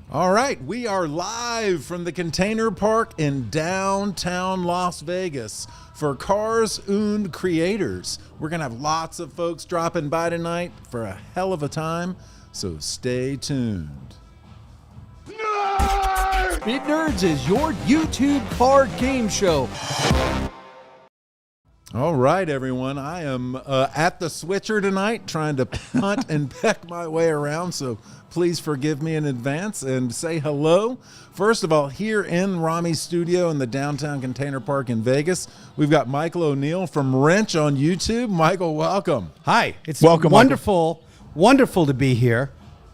All right, we are live from the Container Park in downtown Las Vegas for Cars und Kreators. We're going to have lots of folks dropping by tonight for a hell of a time, so stay tuned. Speed Nerds is your YouTube car game show. All right, everyone. I am at the switcher tonight trying to punt and peck my way around, so please forgive me in advance and say hello. First of all, here in Romi Studio in the downtown Container Park in Vegas, we've got Michael O'Neill from Wrench on YouTube. Michael, welcome. Hi. It's Welcome, wonderful to be here.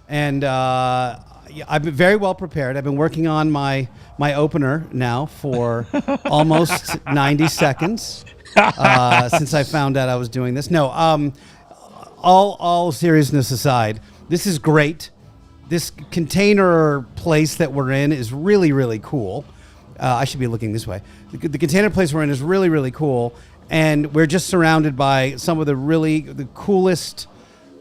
And I've been very well prepared. I've been working on my opener now for almost 90 seconds. Since I found out I was doing this. No, all seriousness aside, this is great. This container place that we're in is really, really cool. I should be looking this way. The container place we're in is really, really cool. And we're just surrounded by some of the coolest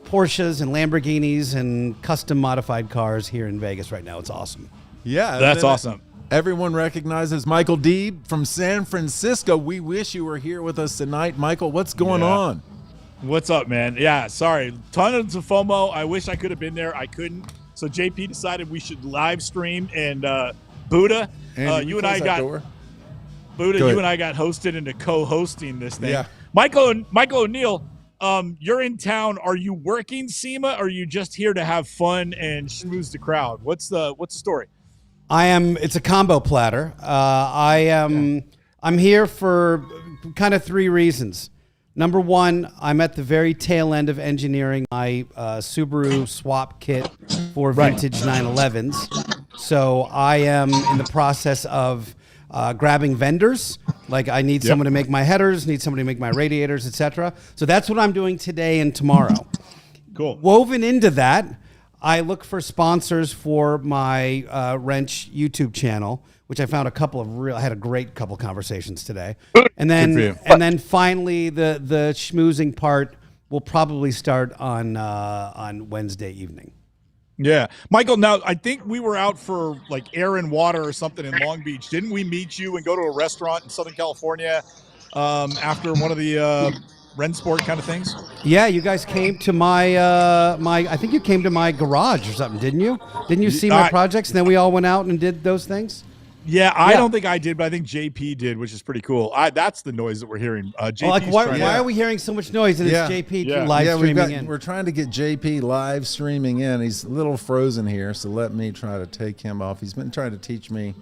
Porsches and Lamborghinis and custom modified cars here in Vegas right now. It's awesome. Yeah. That's awesome. Everyone recognizes Michael Deeb from San Francisco. We wish you were here with us tonight. Michael, what's going on? What's up, man? Yeah, sorry. Tons of FOMO. I wish I could have been there. I couldn't. So JP decided we should live stream, and Buddha, you and I got hosted into co-hosting this thing. Yeah. Michael O'Neill, you're in town. Are you working SEMA, or are you just here to have fun and schmooze the crowd? What's the story? It's a combo platter. I'm here for kind of three reasons. Number one, I'm at the very tail end of engineering my Subaru swap kit for vintage 911s. So I am in the process of grabbing vendors. Like I need someone to make my headers, need somebody to make my radiators, etc. So that's what I'm doing today and tomorrow. Cool. Woven into that, I look for sponsors for my Wrench YouTube channel, which I found I had a great couple conversations today. And then finally the schmoozing part will probably start on Wednesday evening. Yeah. Michael, now I think we were out for like air and water or something in Long Beach. Didn't we meet you and go to a restaurant in Southern California after one of the Rensport kind of things? Yeah, you guys came to my I think you came to my garage or something, didn't you? Didn't you see my projects and then we all went out and did those things? Yeah, I don't think I did, but I think JP did, which is pretty cool. That's the noise that we're hearing. Why are we hearing so much noise and it's JP live streaming in? We're trying to get JP live streaming in. He's a little frozen here, so let me try to take him off. He's been trying to teach me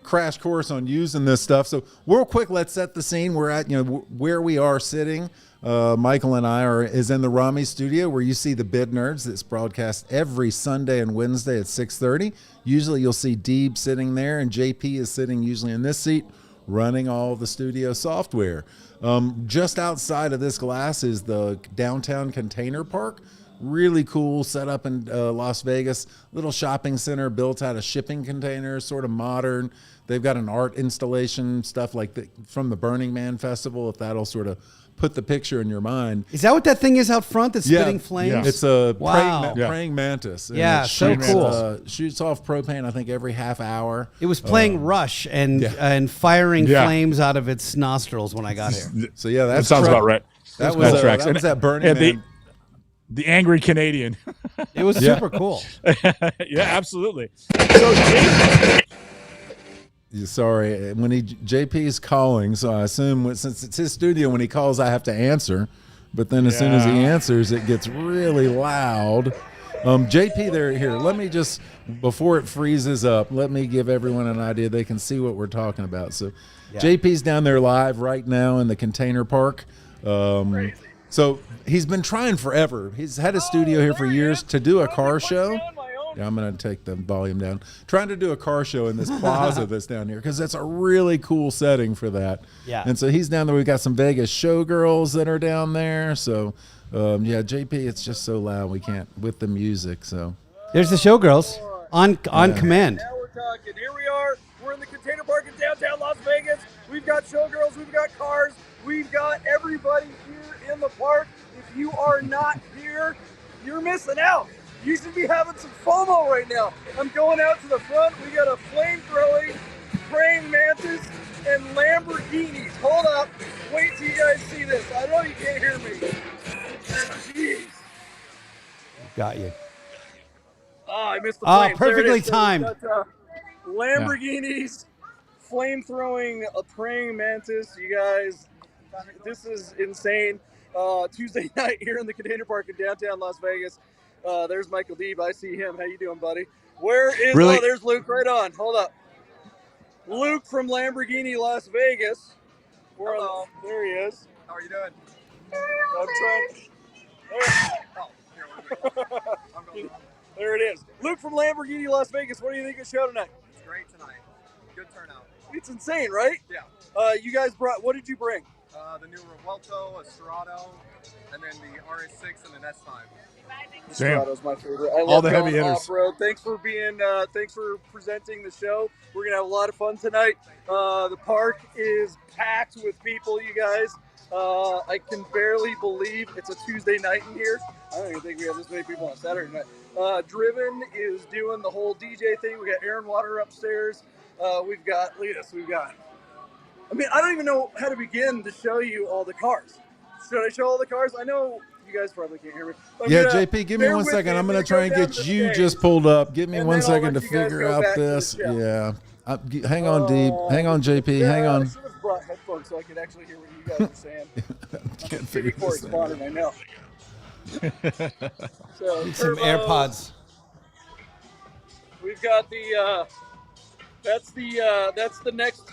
crash course on using this stuff. So real quick, let's set the scene. We're at where we are sitting. Michael and I is in the Romi Studio where you see the Bid Nerds that's broadcast every Sunday and Wednesday at 6:30. Usually you'll see Deeb sitting there and JP is sitting usually in this seat running all the studio software. Just outside of this glass is the downtown Container Park. Really cool setup in Las Vegas. Little shopping center built out of shipping containers, sort of modern. They've got an art installation, stuff like from the Burning Man Festival, if that'll sort of put the picture in your mind. Is that what that thing is out front that's spitting flames? Yeah. It's a praying mantis. And it shoots, so cool. Shoots off propane, I think, every half hour. It was playing Rush and firing flames out of its nostrils when I got here. So that sounds about right. That was at Burning Man. The angry Canadian. It was super cool. Yeah, absolutely. So sorry, JP is calling, so I assume since it's his studio, when he calls, I have to answer. But then as soon as he answers, it gets really loud. JP, here. Let me just, before it freezes up, let me give everyone an idea. They can see what we're talking about. So JP's down there live right now in the Container Park. So he's been trying forever. He's had a studio here for years to do a car show. Yeah, I'm going to take the volume down. Trying to do a car show in this plaza that's down here because that's a really cool setting for that. Yeah. And so he's down there. We've got some Vegas showgirls that are down there. So, JP, it's just so loud we can't with the music. So there's the showgirls on command. Now we're talking. Here we are. We're in the Container Park in downtown Las Vegas. We've got showgirls. We've got cars. We've got everybody here in the park. If you are not here, you're missing out. You should be having some FOMO right now. I'm going out to the front. We got a flame-throwing, praying mantis, and Lamborghinis. Hold up. Wait till you guys see this. I know you can't hear me. Jeez. Got you. Oh, I missed the flames. Perfectly So timed. we've got, Lamborghinis, flame-throwing, a praying mantis. You guys, this is insane. Tuesday night here in the Container Park in downtown Las Vegas. There's Michael Deeb. I see him. How you doing, buddy? Where is? Really? Oh, there's Luke. Right on. Hold up. Luke from Lamborghini Las Vegas. Hello. There he is. How are you doing? I'm trying. I'm going. There it is. Luke from Lamborghini Las Vegas. What do you think of the show tonight? It's great tonight. Good turnout. It's insane, right? Yeah. You guys brought. What did you bring? The new Revuelto, a Serato, and then the RS6 and an S5. Damn. Serado's my favorite. I love All the going heavy hitters. off-road. Thanks for being. Thanks for presenting the show. We're gonna have a lot of fun tonight. The park is packed with people. You guys. I can barely believe it's a Tuesday night in here. I don't even think we have this many people on Saturday night. Driven is doing the whole DJ thing. We got Aaron Water upstairs. We've got Letus. We've got. I mean, I don't even know how to begin to show you all the cars. Should I show all the cars? I know you guys probably can't hear me. Yeah, JP, give me 1 second. I'm going to try and get you just pulled up. Give me And 1 then I'll second to let you guys figure go out back to the this. show. Yeah. Hang on, Deeb. Hang on, JP. Hang I on. should have brought headphones so I could actually hear what you guys are saying. Can't figure Before this it's thing out. spawning, I know. So, Need some turbos. AirPods. We've got the that's the next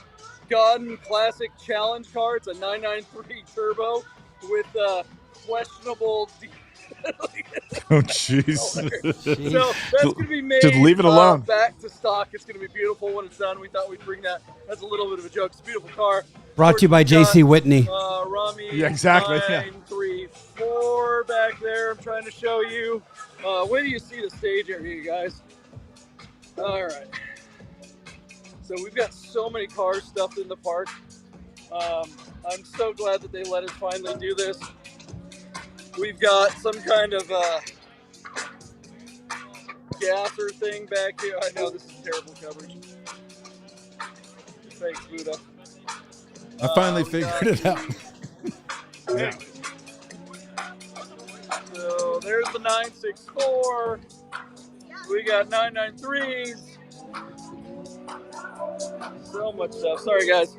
Godden Classic Challenge car. It's a 993 turbo with questionable. Oh, jeez. So that's going to be made. Just leave it alone. Back to stock. It's going to be beautiful when it's done. We thought we'd bring that as a little bit of a joke. It's a beautiful car. Brought to you by We've got, J.C. Whitney. Romi. Yeah, exactly, yeah. 934 back there. I'm trying to show you. Where do you see the stage area, you guys? All right. So we've got so many cars stuffed in the park. I'm so glad that they let us finally do this. We've got some kind of gasser thing back here. I know this is terrible coverage. Thanks, Buddha. I finally figured it out. Yeah. So there's the 964. We got 993s. So much stuff. Sorry, guys.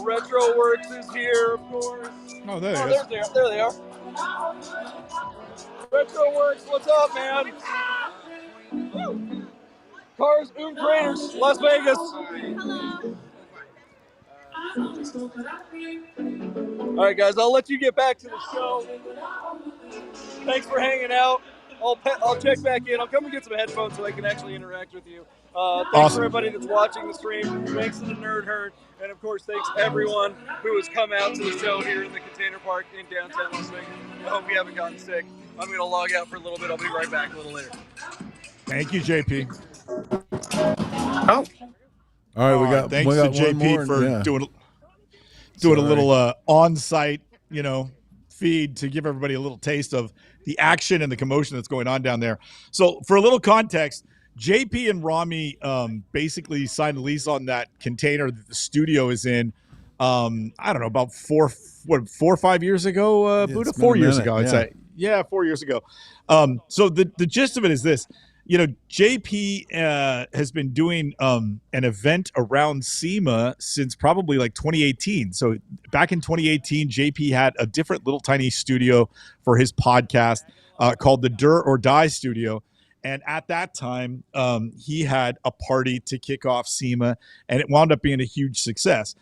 Retro Works is here, of course. Oh, there Oh, it is. there they are. Retro Works, what's up, man? Woo. Cars, und Kreators, Las Vegas. All right, guys, I'll let you get back to the show. Thanks for hanging out. I'll check back in. I'll come and get some headphones so I can actually interact with you. Thanks Awesome. for everybody that's watching the stream. Thanks to the Nerd Herd. And, of course, thanks everyone who has come out to the show here in the Container Park in downtown Las Vegas. I hope you haven't gotten sick. I'm going to log out for a little bit. I'll be right back a little later. Thank you, JP. All right, we got Thanks we got to one JP more, for yeah. doing a Sorry. little on-site, feed to give everybody a little taste of the action and the commotion that's going on down there. So for a little context, JP and Romi basically signed a lease on that container that the studio is in. I don't know, about 4 or 5 years ago, Yeah, Buddha? it's been 4 a years minute, ago, I'd yeah. say. Yeah, 4 years ago. So the gist of it is this. JP has been doing an event around SEMA since probably like 2018. So back in 2018, JP had a different little tiny studio for his podcast called the Dur or Die Studio. And at that time, he had a party to kick off SEMA, and it wound up being a huge success.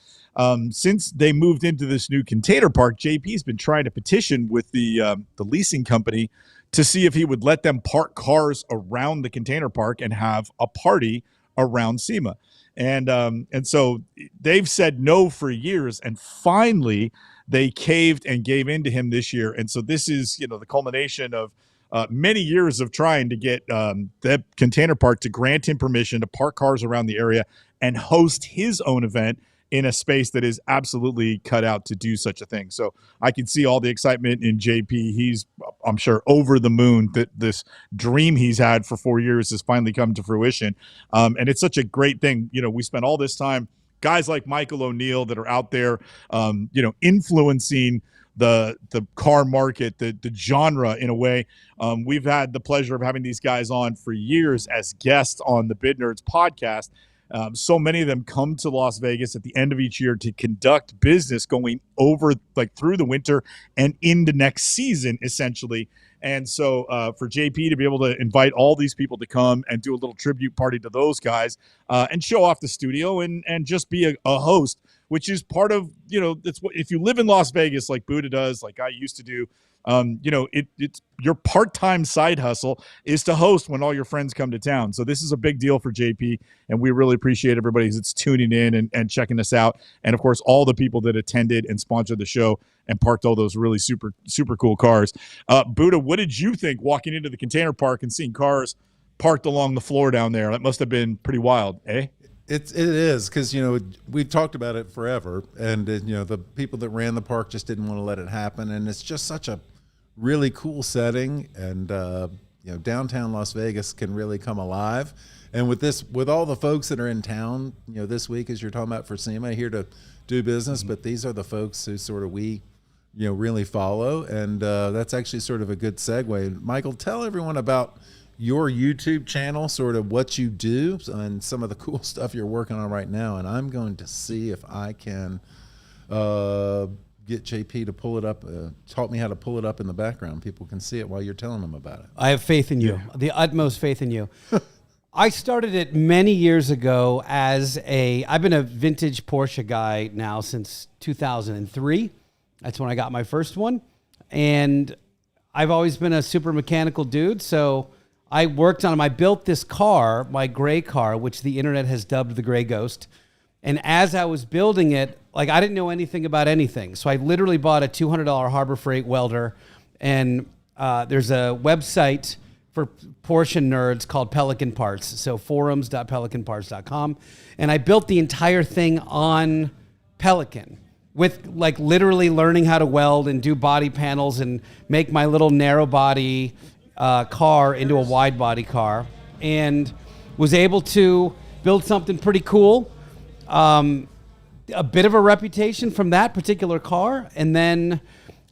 Since they moved into this new container park, JP's been trying to petition with the leasing company to see if he would let them park cars around the container park and have a party around SEMA. And so they've said no for years, and finally they caved and gave in to him this year. And so this is, the culmination of many years of trying to get the container park to grant him permission to park cars around the area and host his own event in a space that is absolutely cut out to do such a thing. So I can see all the excitement in JP. He's, I'm sure, over the moon that this dream he's had for 4 years has finally come to fruition. And it's such a great thing. You know, we spent all this time, guys like Michael O'Neill that are out there, influencing the car market, the genre in a way. We've had the pleasure of having these guys on for years as guests on the Bid Nerds podcast. So many of them come to Las Vegas at the end of each year to conduct business going over like through the winter and into next season, essentially. And so for JP to be able to invite all these people to come and do a little tribute party to those guys and show off the studio and just be a host, which is part of, that's what, if you live in Las Vegas like Buddha does, like I used to do, it's your part-time side hustle is to host when all your friends come to town. So this is a big deal for JP, and we really appreciate everybody that's tuning in and checking us out. And of course, all the people that attended and sponsored the show and parked all those really super, super cool cars. Buddha, what did you think walking into the container park and seeing cars parked along the floor down there? That must have been pretty wild, eh? It is, because we've talked about it forever, and the people that ran the park just didn't want to let it happen, and it's just such a really cool setting, and downtown Las Vegas can really come alive. And with all the folks that are in town, this week, as you're talking about for SEMA, here to do business, but these are the folks who sort of we really follow, and that's actually sort of a good segue. Michael, tell everyone about your YouTube channel, sort of what you do and some of the cool stuff you're working on right now. And I'm going to see if I can get JP to pull it up, taught me how to pull it up in the background. People can see it while you're telling them about it. I have faith in you, the utmost faith in you. I started it many years ago I've been a vintage Porsche guy now since 2003. That's when I got my first one. And I've always been a super mechanical dude, so I worked on them. I built this car, my gray car, which the internet has dubbed the Gray Ghost. And as I was building it, like I didn't know anything about anything. So I literally bought a $200 Harbor Freight welder. And there's a website for Porsche nerds called Pelican Parts. So forums.pelicanparts.com. And I built the entire thing on Pelican with like literally learning how to weld and do body panels and make my little narrow body car into a wide body car, and was able to build something pretty cool. A bit of a reputation from that particular car. And then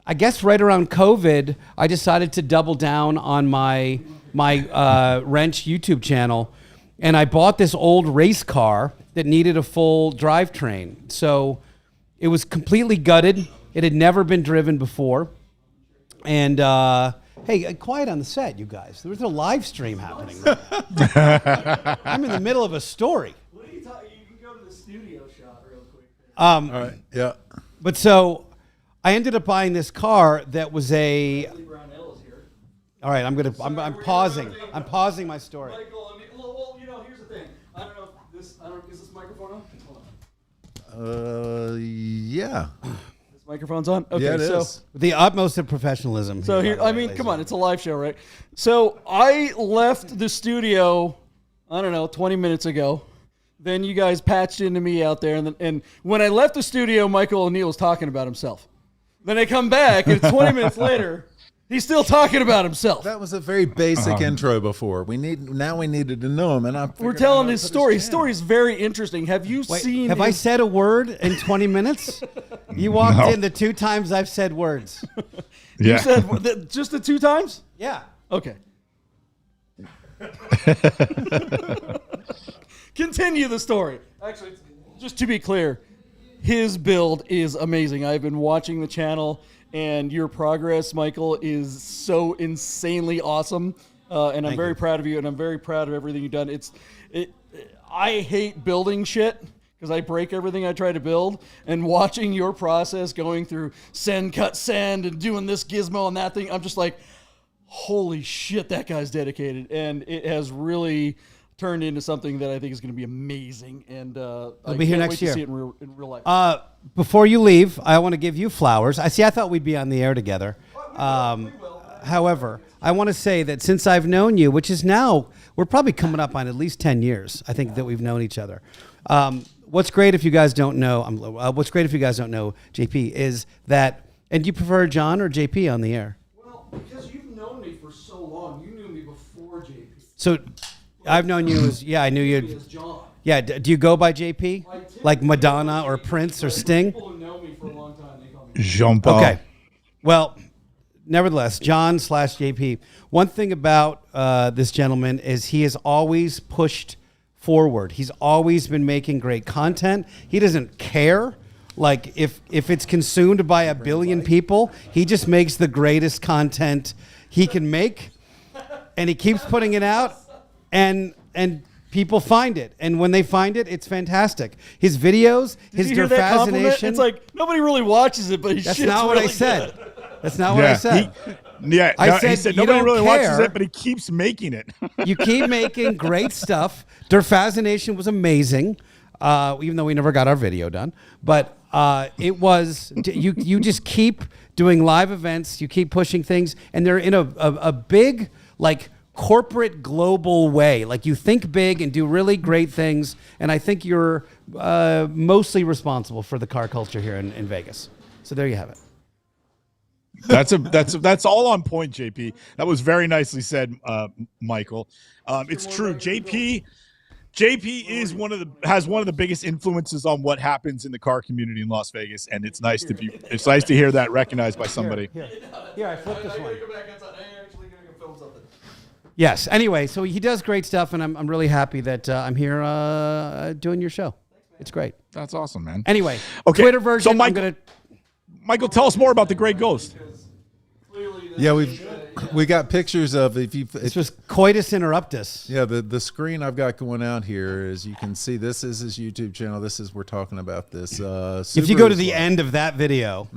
I guess right around COVID, I decided to double down on my wrench YouTube channel. And I bought this old race car that needed a full drivetrain. So it was completely gutted. It had never been driven before. And, hey, quiet on the set, you guys. There was a live stream happening. Right? I'm in the middle of a story. What are you talking? You can go to the studio shot real quick. All right. Yeah. But so I ended up buying this car that was a. Brownell is here. All right, I'm pausing. I'm pausing my story. Michael, here's the thing. I don't know if is this microphone on? Hold on. Yeah. This microphone's on? Okay, Yeah, it so. is. The utmost of professionalism. So here, come on, it's a live show, right? So I left the studio, 20 minutes ago. Then you guys patched into me out there, and when I left the studio, Michael O'Neill was talking about himself. Then I come back, and 20 minutes later, he's still talking about himself. That was a very basic intro before. We needed to know him, and we're telling his story. His story is very interesting. Have you seen? Have I said a word in 20 minutes? You walked in the 2 times I've said words. Yeah. You said just the 2 times? Yeah. Okay. Continue the story. Actually, just to be clear, his build is amazing. I've been watching the channel, and your progress, Michael, is so insanely awesome. And I'm very proud of you, and I'm very proud of everything you've done. I hate building shit because I break everything I try to build. And watching your process, going through send, cut, send, and doing this gizmo and that thing, I'm just like, holy shit, that guy's dedicated. And it has really turned into something that I think is going to be amazing. And I'll be here next year. To see it in real life. Before you leave, I want to give you flowers. I thought we'd be on the air together. We will. However, I want to say that since I've known you, which is now, we're probably coming up on at least 10 years, I think, that we've known each other. what's great if you guys don't know, JP, is that, and you prefer John or JP on the air? Well, because you've known me for so long. You knew me before JP. So I've known you as, I knew you. As John. Yeah, do you go by JP? Like Madonna or Prince or Sting? People who know me for a long time, they call me Jean-Paul. Okay. Well, nevertheless, John/JP. One thing about this gentleman is he has always pushed forward. He's always been making great content. He doesn't care. Like if it's consumed by 1 billion people, he just makes the greatest content he can make, and he keeps putting it out, and people find it, and when they find it, it's fantastic. His videos, his fascination. It's like nobody really watches it, but that's not what I said. That's not what I said. He said nobody really watches it, but he keeps making it. You keep making great stuff. Der Fascination was amazing, even though we never got our video done. But it was you just keep doing live events. You keep pushing things, and they're in a big like corporate global way. Like you think big and do really great things. And I think you're mostly responsible for the car culture here in Vegas. So there you have it. That's all on point, JP. That was very nicely said, Michael. It's true. JP is has one of the biggest influences on what happens in the car community in Las Vegas, and it's nice to hear that recognized by somebody. Here, I flipped this one. Yes. Anyway, so he does great stuff, and I'm really happy that I'm here doing your show. It's great. That's awesome, man. Anyway, okay. Twitter version. So Michael, tell us more about the Gray Ghost. Yeah, we got pictures of this was coitus interruptus. Yeah, the screen I've got going out here is you can see this is his YouTube channel. This is we're talking about this. If you go to the end of that video,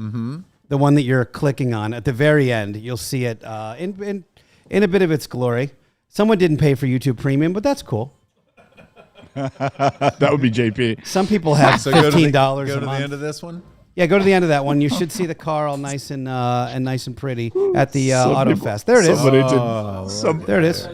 the one that you're clicking on at the very end, you'll see it in a bit of its glory. Someone didn't pay for YouTube Premium, but that's cool. That would be JP. Some people have $15 a month. Go to the end of this one. Yeah, go to the end of that one. You should see the car all nice and nice and pretty at the Auto Fest. There it is. There it is.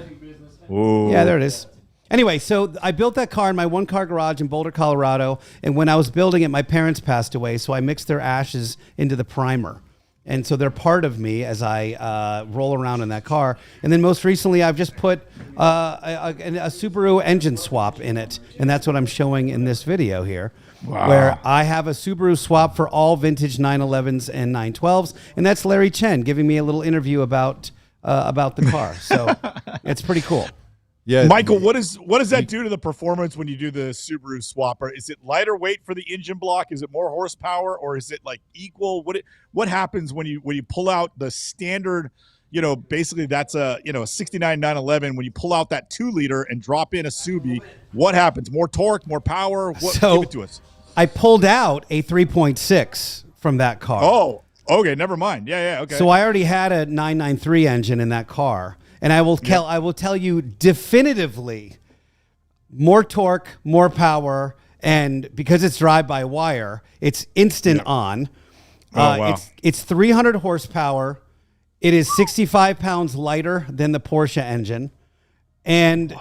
Ooh. Yeah, there it is. Anyway, so I built that car in my one-car garage in Boulder, Colorado, and when I was building it, my parents passed away, so I mixed their ashes into the primer. And so they're part of me as I roll around in that car. And then most recently, I've just put a Subaru engine swap in it, and that's what I'm showing in this video here. Wow. Where I have a Subaru swap for all vintage 911s and 912s, and that's Larry Chen giving me a little interview about the car. So it's pretty cool. Yeah, Michael, what does that do to the performance when you do the Subaru swap? Or is it lighter weight for the engine block? Is it more horsepower, or is it like equal? What happens when you pull out the standard? Basically that's a 69 911. When you pull out that 2-liter and drop in a Subi, what happens? More torque, more power? Give it to us. I pulled out a 3.6 from that car. Oh, okay, never mind. Yeah, okay. So I already had a 993 engine in that car, and I will tell you definitively, more torque, more power, and because it's drive-by-wire, it's instant on. Oh, wow. It's 300 horsepower. It is 65 pounds lighter than the Porsche engine, and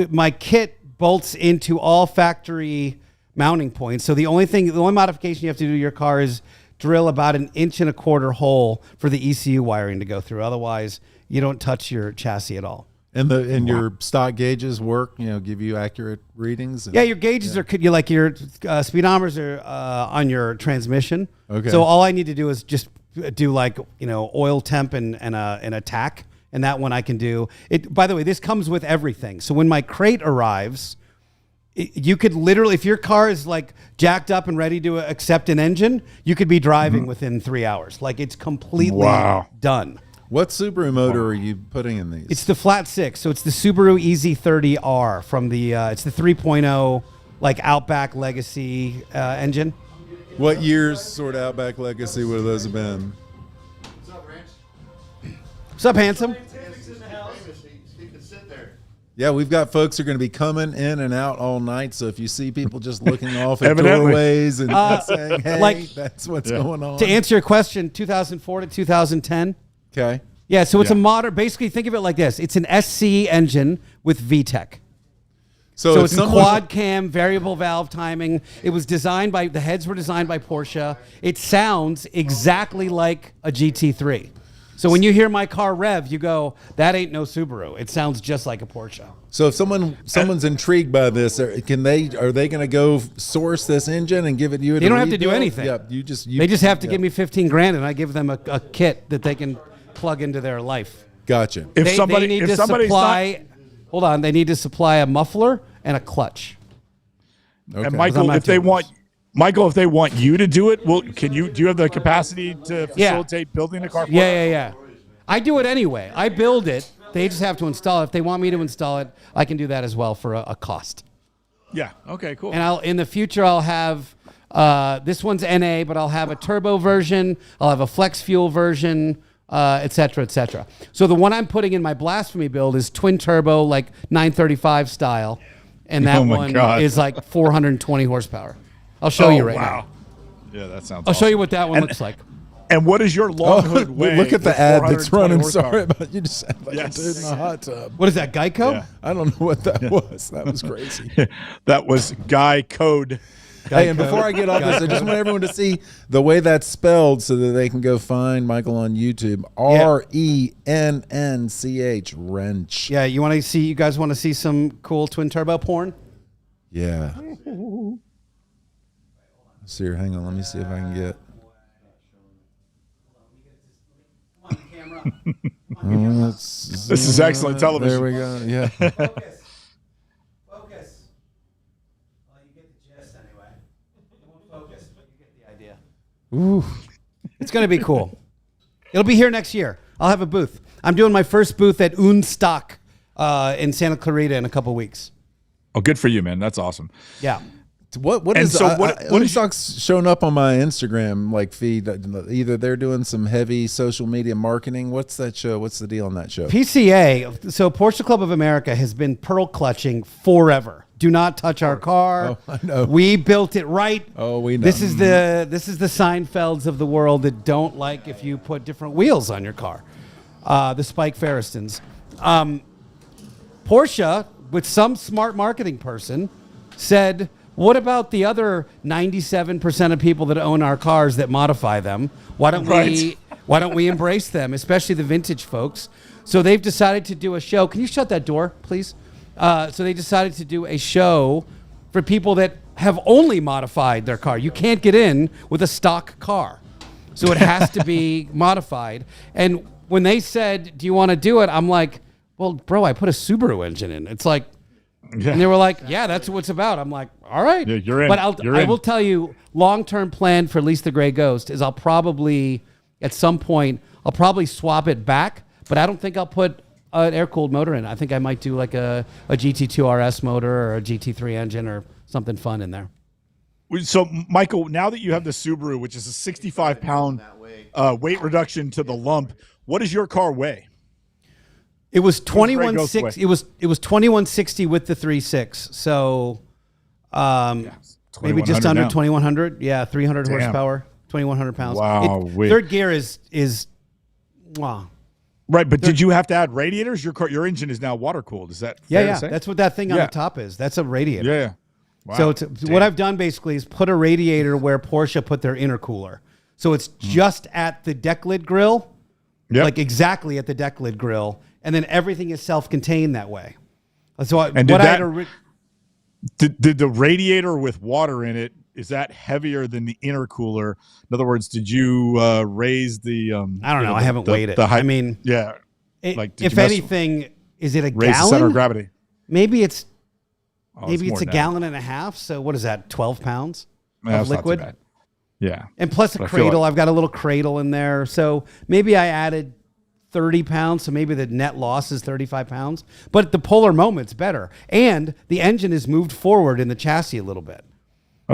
my kit bolts into all factory mounting points. So the only modification you have to do to your car is drill about 1.25 inch hole for the ECU wiring to go through. Otherwise, you don't touch your chassis at all. And your stock gauges work, give you accurate readings. Yeah, your gauges are like your speedometers are on your transmission. Okay. So all I need to do is just do oil temp and a tack, and that one I can do. It. By the way, this comes with everything. So when my crate arrives, you could literally, if your car is like jacked up and ready to accept an engine, you could be driving within 3 hours. Like it's completely done. What Subaru motor are you putting in these? It's the flat 6. So it's the Subaru EZ30R from the, it's the 3.0 like Outback Legacy engine. What years sort of Outback Legacy would those have been? What's up, Rich? What's up, handsome? He can sit there. Yeah, we've got folks who are going to be coming in and out all night. So if you see people just looking off at doorways and saying, hey, that's what's going on. To answer your question, 2004 to 2010. Okay. Yeah, so it's a modern, basically think of it like this. It's an SC engine with VTEC. So it's quad cam, variable valve timing. It was designed by, the heads were designed by Porsche. It sounds exactly like a GT3. So when you hear my car rev, you go, that ain't no Subaru. It sounds just like a Porsche. So if someone's intrigued by this, are they going to go source this engine and give it to you? They don't have to do anything. Yeah, they just have to give me $15,000, and I give them a kit that they can plug into their life. Gotcha. They need to supply. Hold on, they need to supply a muffler and a clutch. Okay. And Michael, if they want you to do it, do you have the capacity to facilitate building a car for Yeah. I do it anyway. I build it. They just have to install it. If they want me to install it, I can do that as well for a cost. Yeah. Okay, cool. And in the future, I'll have, this one's NA, but I'll have a turbo version. I'll have a flex fuel version, et cetera, et cetera. So the one I'm putting in my Blasphemy build is twin turbo, like 935 style. And that one is like 420 horsepower. I'll show you right now. Yeah, that sounds I'll show you what that one looks like. And what is your long hood weigh? Look at the ad that's running. Horsepower? Sorry about you. Just sound like a dude in a hot tub. What is that, Geico? Yeah. I don't know what that was. That was crazy. That was Guy Code. Hey, and before I get off this, I just want everyone to see the way that's spelled so that they can go find Michael on YouTube. RENNCH, wrench. Yeah, you guys want to see some cool twin turbo porn? Yeah. See here, hang on. Let me see if I can get. This is excellent television. There we go. Yeah. Focus. Well, you get the gist anyway. It won't focus, but you get the idea. Ooh. It's going to be cool. It'll be here next year. I'll have a booth. I'm doing my first booth at und Stock in Santa Clarita in a couple weeks. Oh, good for you, man. That's awesome. Yeah. What is Unstock's showing up on my Instagram feed? Either they're doing some heavy social media marketing. What's that show? What's the deal on that show? PCA. So Porsche Club of America has been pearl clutching forever. Do not touch our car. Oh, I know. We built it right. Oh, we know. This is the Seinfelds of the world that don't like if you put different wheels on your car. The Spike Ferristons. Porsche, with some smart marketing person, said, what about the other 97% of people that own our cars that modify them? Why don't we embrace them, especially the vintage folks? So they've decided to do a show. Can you shut that door, please? So they decided to do a show for people that have only modified their car. You can't get in with a stock car. So it has to be modified. And when they said, do you want to do it? I'm like, well, bro, I put a Subaru engine in. It's like, and they were like, yeah, that's what it's about. I'm like, all right. Yeah, you're in. But I will tell you, long-term plan for Lease the Gray Ghost is I'll probably, at some point, I'll probably swap it back, but I don't think I'll put an air-cooled motor in. I think I might do like a GT2 RS motor or a GT3 engine or something fun in there. So, Michael, now that you have the Subaru, which is a 65-pound weight reduction to the lump, what does your car weigh? It was 2160. It was 2160 with the 3.6. So maybe just under 2100. Yeah, 300 horsepower, 2100 pounds. Wow. Third gear is wow. Right, but did you have to add radiators? Your engine is now water cooled. Is that fair to say? That's what that thing on the top is. That's a radiator. Yeah. So Wow. what I've done basically is put a radiator where Porsche put their intercooler. So it's just at the deck lid grill, like exactly at the deck lid grill. And then everything is self-contained that way. So did the radiator with water in it, is that heavier than the intercooler? In other words, did you raise the? I don't know. I haven't weighed it. I mean, yeah. If anything, is it a raise gallon? The center of gravity. It's a than gallon and a half. So what is that? 12 pounds of liquid. Not too bad. Yeah. And plus a cradle. I've got a little cradle in there. So maybe I added 30 pounds, so maybe the net loss is 35 pounds. But the polar moment's better. And the engine is moved forward in the chassis a little bit.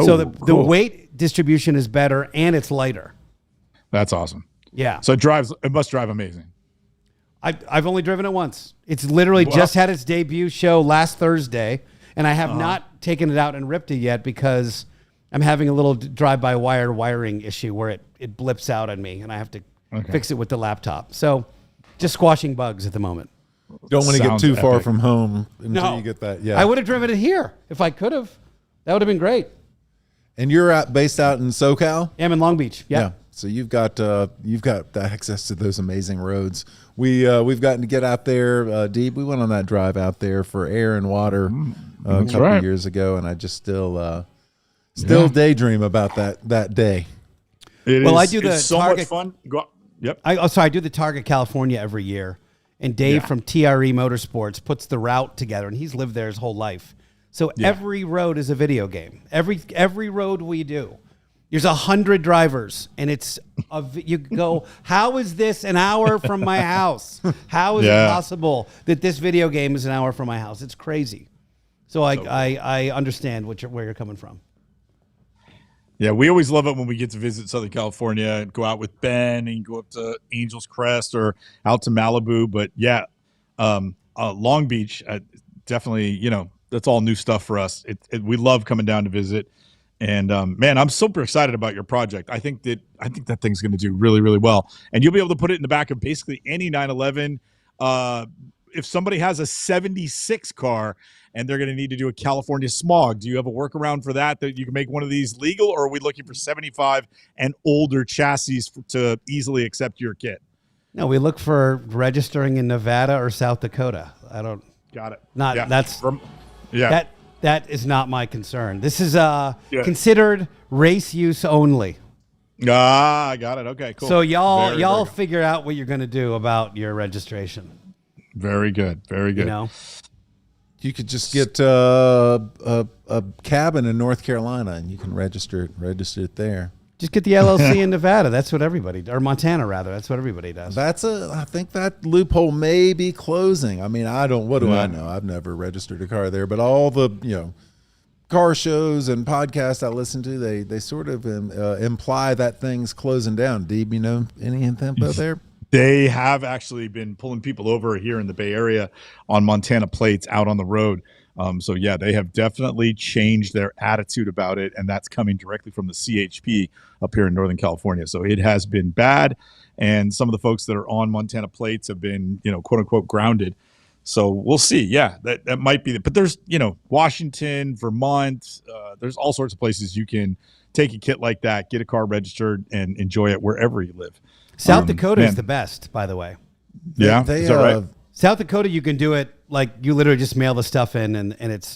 So the weight distribution is better and it's lighter. That's awesome. Yeah. So it must drive amazing. I've only driven it once. It's literally just had its debut show last Thursday, and I have not taken it out and ripped it yet because I'm having a little drive-by-wire wiring issue where it blips out on me, and I have to fix it with the laptop. So just squashing bugs at the moment. Don't want to get Sounds too far epic. from home until No. you get that. Yeah. I would have driven it here if I could have. That would have been great. And you're based out in SoCal? Yeah, I'm in Long Beach. Yeah. So you've got the access to those amazing roads. We've gotten to get out there deep. We went on that drive out there for air and water a couple of years ago, and I just still daydream about that day. I do the it's so Target. much fun. Yep. I do the Target California every year, and Dave from TRE Motorsports puts the route together, and he's lived there his whole life. So every road is a video game. Every road we do, there's 100 drivers, and you go, how is this an hour from my house? How is it possible that this video game is an hour from my house? It's crazy. So I understand where you're coming from. Yeah, we always love it when we get to visit Southern California and go out with Ben and go up to Angel's Crest or out to Malibu. But Long Beach, definitely, that's all new stuff for us. We love coming down to visit. And man, I'm super excited about your project. I think that thing's going to do really, really well. And you'll be able to put it in the back of basically any 911. If somebody has a 76 car and they're going to need to do a California smog, do you have a workaround for that you can make one of these legal, or are we looking for 75 and older chassis to easily accept your kit? No, we look for registering in Nevada or South Dakota. Got it. That is not my concern. This is considered race use only. I got it. Okay, cool. So y'all very good. figure out what you're going to do about your registration. Very good. Very good. You could just get a cabin in North Carolina, and you can register it there. Just get the LLC in Nevada. That's what everybody, or Montana rather. That's what everybody does. I think that loophole may be closing. I mean, what do I know? I've never registered a car there, but all the car shows and podcasts I listen to, they sort of imply that thing's closing down. Deeb, any info there? They have actually been pulling people over here in the Bay Area on Montana plates out on the road. They have definitely changed their attitude about it, and that's coming directly from the CHP up here in Northern California. So it has been bad, and some of the folks that are on Montana plates have been, quote unquote, grounded. So we'll see. Yeah, that might be but there's, Washington, Vermont, there's all sorts of places you can take a kit like that, get a car registered, and enjoy it wherever you live. South Dakota is the best, by the way. Yeah, is that right? South Dakota, you can do it like you literally just mail the stuff in, and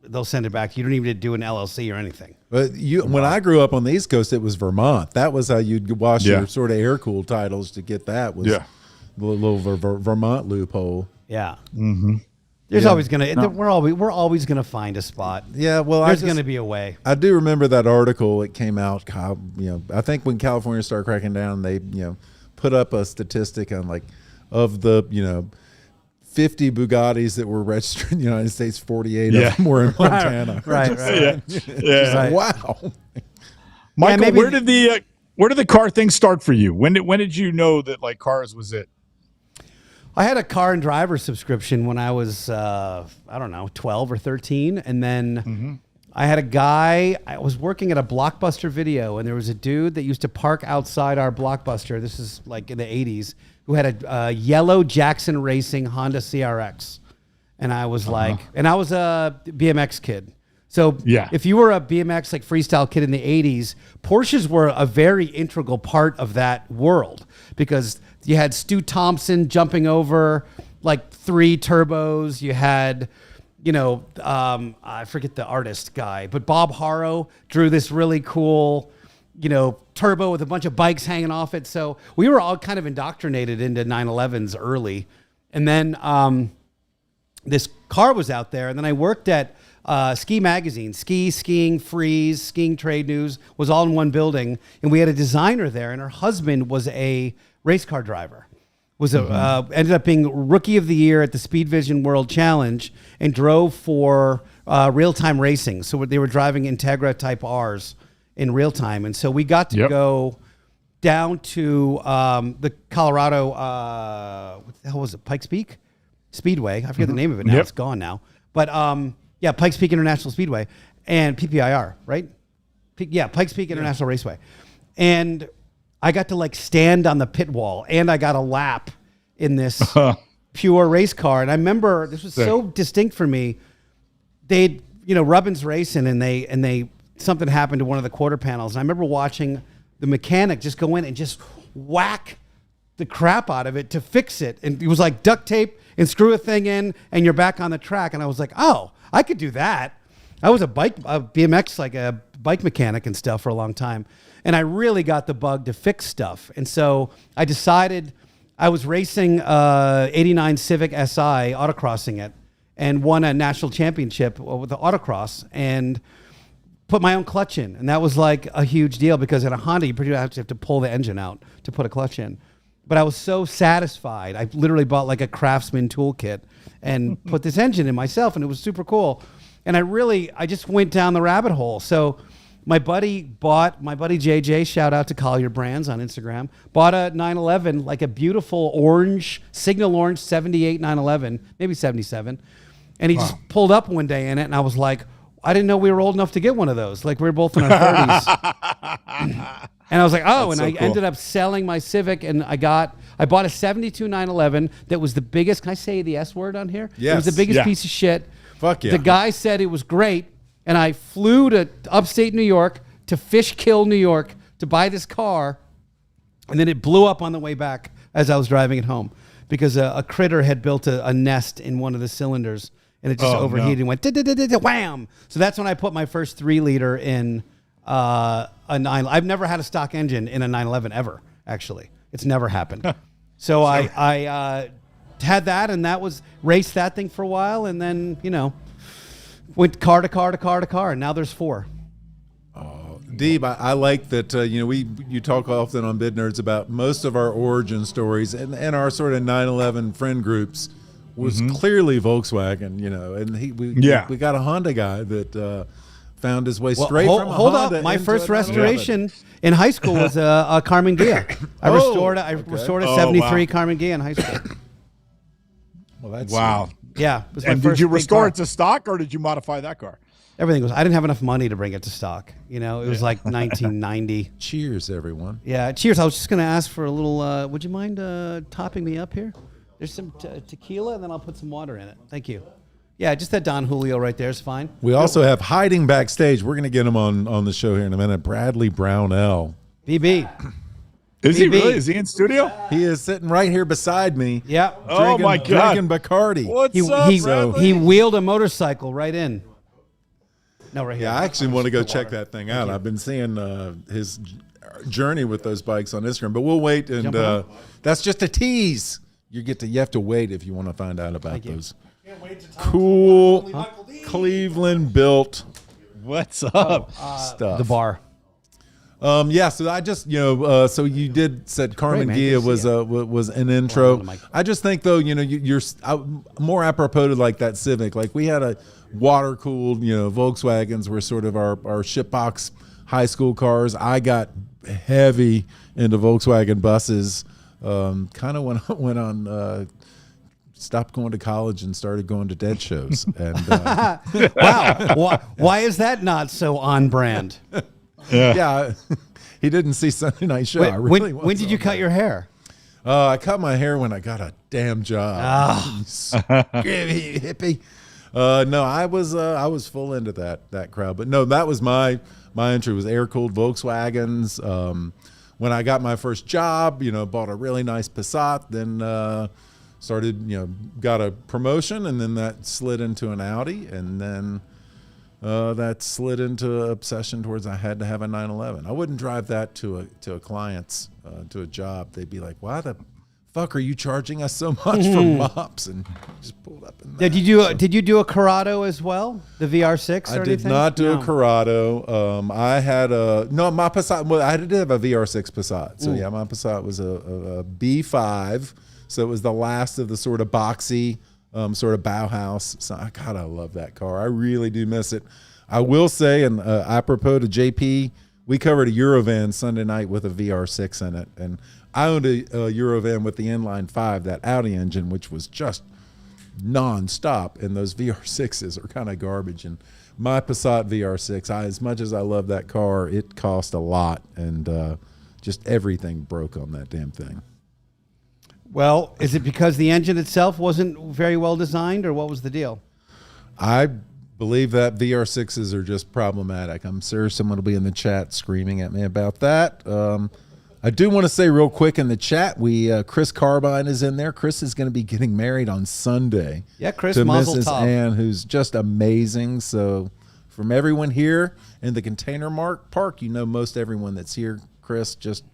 they'll send it back. You don't even do an LLC or anything. But when I grew up on the East Coast, it was Vermont. That was how you'd wash your sort of air cooled titles to get that. Was the little Vermont loophole. Yeah. Mm-hmm. There's always we're always gonna find a spot. Yeah, well, there's gonna be a way. I do remember that article. It came out. I think when California started cracking down, they put up a statistic on of the 50 Bugattis that were registered in the United States, 48 of them were in Montana. Right. Yeah. Wow. Michael, where did the car thing start for you? When did you know that cars was it? I had a car and driver subscription when I was, 12 or 13. And then I had a guy, I was working at a Blockbuster Video, and there was a dude that used to park outside our Blockbuster. This is in the 80s, who had a yellow Jackson Racing Honda CRX. And I was and I was a BMX kid. So if you were a BMX freestyle kid in the 80s, Porsches were a very integral part of that world, because you had Stu Thompson jumping over 3 turbos. You had, I forget the artist guy, but Bob Harrow drew this really cool, turbo with a bunch of bikes hanging off it. So we were all kind of indoctrinated into 911s early. And then this car was out there, and then I worked at Ski Magazine, Skiing, Freeze, Skiing Trade News was all in one building, and we had a designer there, and her husband was a race car driver. Ended up being Rookie of the Year at the Speed Vision World Challenge, and drove for real time racing. So they were driving Integra Type R's in real time, and so we got to go down to the Colorado. What the hell was it? Pikes Peak Speedway. I forget the name of it now. It's gone now, but Pikes Peak International Speedway and PPIR, right? Pikes Peak International Raceway. And I got to stand on the pit wall, and I got a lap in this pure race car. And I remember this was so distinct for me. They'd, Rubbin's racing, and they something happened to one of the quarter panels. And I remember watching the mechanic just go in and just whack the crap out of it to fix it. And it was like duct tape and screw a thing in, and you're back on the track. And I was like, oh, I could do that. I was a BMX, like a bike mechanic and stuff for a long time. And I really got the bug to fix stuff. And so I decided, I was racing 89 Civic SI, autocrossing it, and won a national championship with the autocross, and put my own clutch in. And that was like a huge deal, because in a Honda, you pretty much have to pull the engine out to put a clutch in. But I was so satisfied. I literally bought like a Craftsman toolkit and put this engine in myself, and it was super cool. And I just went down the rabbit hole. So my buddy JJ, shout out to Collier Brands on Instagram, bought a 911, like a beautiful orange, signal orange 78 911, maybe 77. And he just pulled up one day in it, and I was like, I didn't know we were old enough to get one of those. Like, we were both in our 30s. And I was like, oh, I ended up selling my Civic, and I bought a 72 911 that was the biggest. Can I say the S word on here? Yes. It was the biggest piece of shit. Fuck yeah. The guy said it was great, and I flew to upstate New York, to Fishkill, New York, to buy this car, and then it blew up on the way back as I was driving it home, because a critter had built a nest in one of the cylinders, and it just overheated and went wham. So that's when I put my first 3-liter in a 9. I've never had a stock engine in a 911 ever, actually. It's never happened. So I had that, and raced that thing for a while, and then, went car to car to car to car, and now there's 4. Deeb, I like that, you talk often on Bid Nerds about most of our origin stories, and our sort of 911 friend groups was clearly Volkswagen, and we got a Honda guy that found his way straight from a hold Honda. Up, my first restoration in high school was a Carmen Ghia. I restored a 73 Carmen Ghia in high school. Well, that's wow. sweet. Yeah. It was my And first did you big restore car. it to stock, or did you modify that car? Everything was. I didn't have enough money to bring it to stock. It was like 1990. Cheers, everyone. Yeah. Cheers. I was just going to ask for a little. Would you mind topping me up here? There's some tequila, and then I'll put some water in it. Thank you. Yeah, just that Don Julio right there is fine. We also have hiding backstage. We're going to get him on the show here in a minute. Bradley Brownell. BB. Is he really? Is he in studio? He is sitting right here beside me. Yeah. Oh my God. Drinking Bacardi. What's up, Bradley? He wheeled a motorcycle right in. No, right here. Yeah, I actually want to go check that thing out. I've been seeing his journey with those bikes on Instagram, but we'll wait, and that's just a tease. You have to wait if you want to find out about those cool Cleveland built What's up? stuff. The bar. Yeah, so I just so you said Carmen man. Ghia Good was an intro. Hold on, Mike. I just think though you're more apropos to like that Civic. Like we had a water cooled Volkswagens were sort of our shitbox high school cars. I got heavy into Volkswagen buses. Kind of went on. Stopped going to college and started going to dead shows. And Wow. Why is that not so on brand? yeah, he didn't see Sunday Night Show. I really when did you cut your hair? I cut my hair when I got a damn job. Hippie. No, I was full into that crowd. But no, that was my entry was air cooled Volkswagens. When I got my first job, bought a really nice Passat. Then started, got a promotion, and then that slid into an Audi, and then that slid into obsession towards I had to have a 911. I wouldn't drive that to a client's to a job. They'd be like, "Why the fuck are you charging us so much for mops?" And just pulled up in that. Did you do a Corrado as well? The VR6? I did not do a Corrado. I had my Passat. Well, I did have a VR6 Passat. So yeah, my Passat was a B5. So it was the last of the sort of boxy, sort of Bauhaus. So I love that car. I really do miss it. I will say, and apropos to JP, we covered a Eurovan Sunday night with a VR6 in it, and I owned a Eurovan with the inline 5, that Audi engine, which was just nonstop, and those VR6s are kind of garbage. And my Passat VR6, as much as I love that car, it cost a lot, and just everything broke on that damn thing. Well, is it because the engine itself wasn't very well designed, or what was the deal? I believe that VR6s are just problematic. I'm sure someone will be in the chat screaming at me about that. I do want to say real quick in the chat, Chris Carbine is in there. Chris is going to be getting married on Sunday. Yeah, Chris, to mazel Mrs. tov. Ann, who's just amazing. So from everyone here in the Container Park, you know most everyone that's here. Chris, just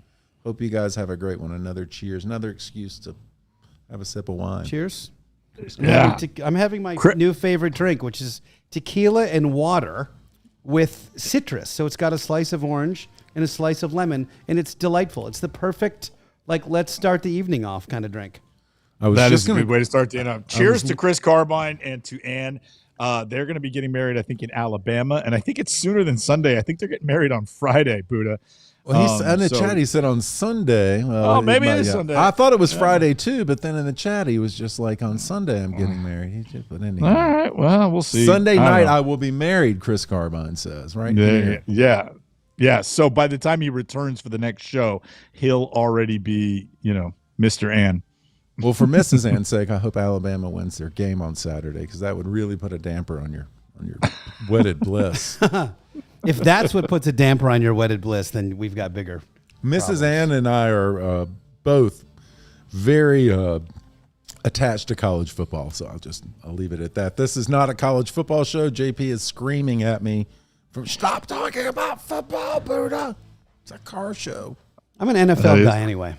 hope you guys have a great one. Another cheers, another excuse to have a sip of wine. Cheers. Yeah. I'm having my new favorite drink, which is tequila and water with citrus. So it's got a slice of orange and a slice of lemon, and it's delightful. It's the perfect, like, let's start the evening off kind of drink. That is a good way to start the end. Cheers to Chris Carbine and to Ann. They're going to be getting married, I think, in Alabama, and I think it's sooner than Sunday. I think they're getting married on Friday, Buddha. Well, in the chat, he said on Sunday. Maybe it is Sunday. I thought it was Friday, too, but then in the chat, he was just like, on Sunday, I'm getting married. But anyway. All right, well, we'll see. Sunday night, I will be married, Chris Carbine says, right? Yeah. So by the time he returns for the next show, he'll already be, Mr. Ann. Well, for Mrs. Ann's sake, I hope Alabama wins their game on Saturday, because that would really put a damper on your wedded bliss. If that's what puts a damper on your wedded bliss, then we've got bigger Mrs. problems. Ann and I are both very attached to college football, so I'll leave it at that. This is not a college football show. JP is screaming at me from stop talking about football, Buddha. It's a car show. I'm an NFL guy anyway.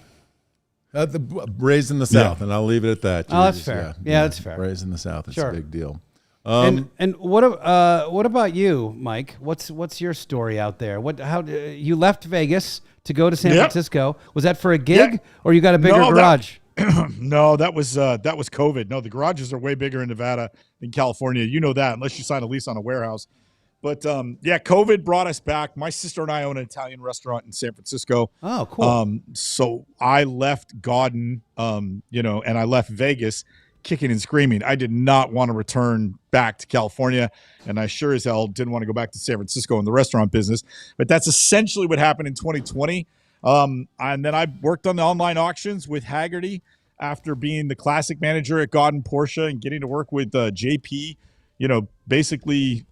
Raised in the South, and I'll leave it at that. Oh, that's fair. Yeah, that's fair. Raised in the South, it's a big deal. And what about you, Mike? What's your story out there? How you left Vegas to go to San Francisco? Was that for a gig, or you got a bigger garage? No, that was COVID. No, the garages are way bigger in Nevada than California. You know that, unless you sign a lease on a warehouse. But COVID brought us back. My sister and I own an Italian restaurant in San Francisco. Oh, cool. So I left Gauden, and I left Vegas kicking and screaming. I did not want to return back to California, and I sure as hell didn't want to go back to San Francisco in the restaurant business. But that's essentially what happened in 2020. And then I worked on the online auctions with Haggerty after being the classic manager at Gauden Porsche and getting to work with JP, basically,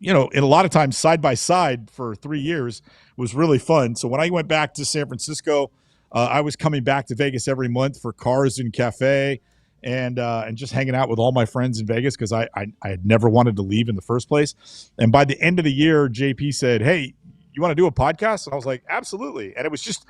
in a lot of times side by side for 3 years was really fun. So when I went back to San Francisco, I was coming back to Vegas every month for Cars and Cafe and just hanging out with all my friends in Vegas because I had never wanted to leave in the first place. And by the end of the year, JP said, "Hey, you want to do a podcast?" And I was like, "Absolutely." And it was just,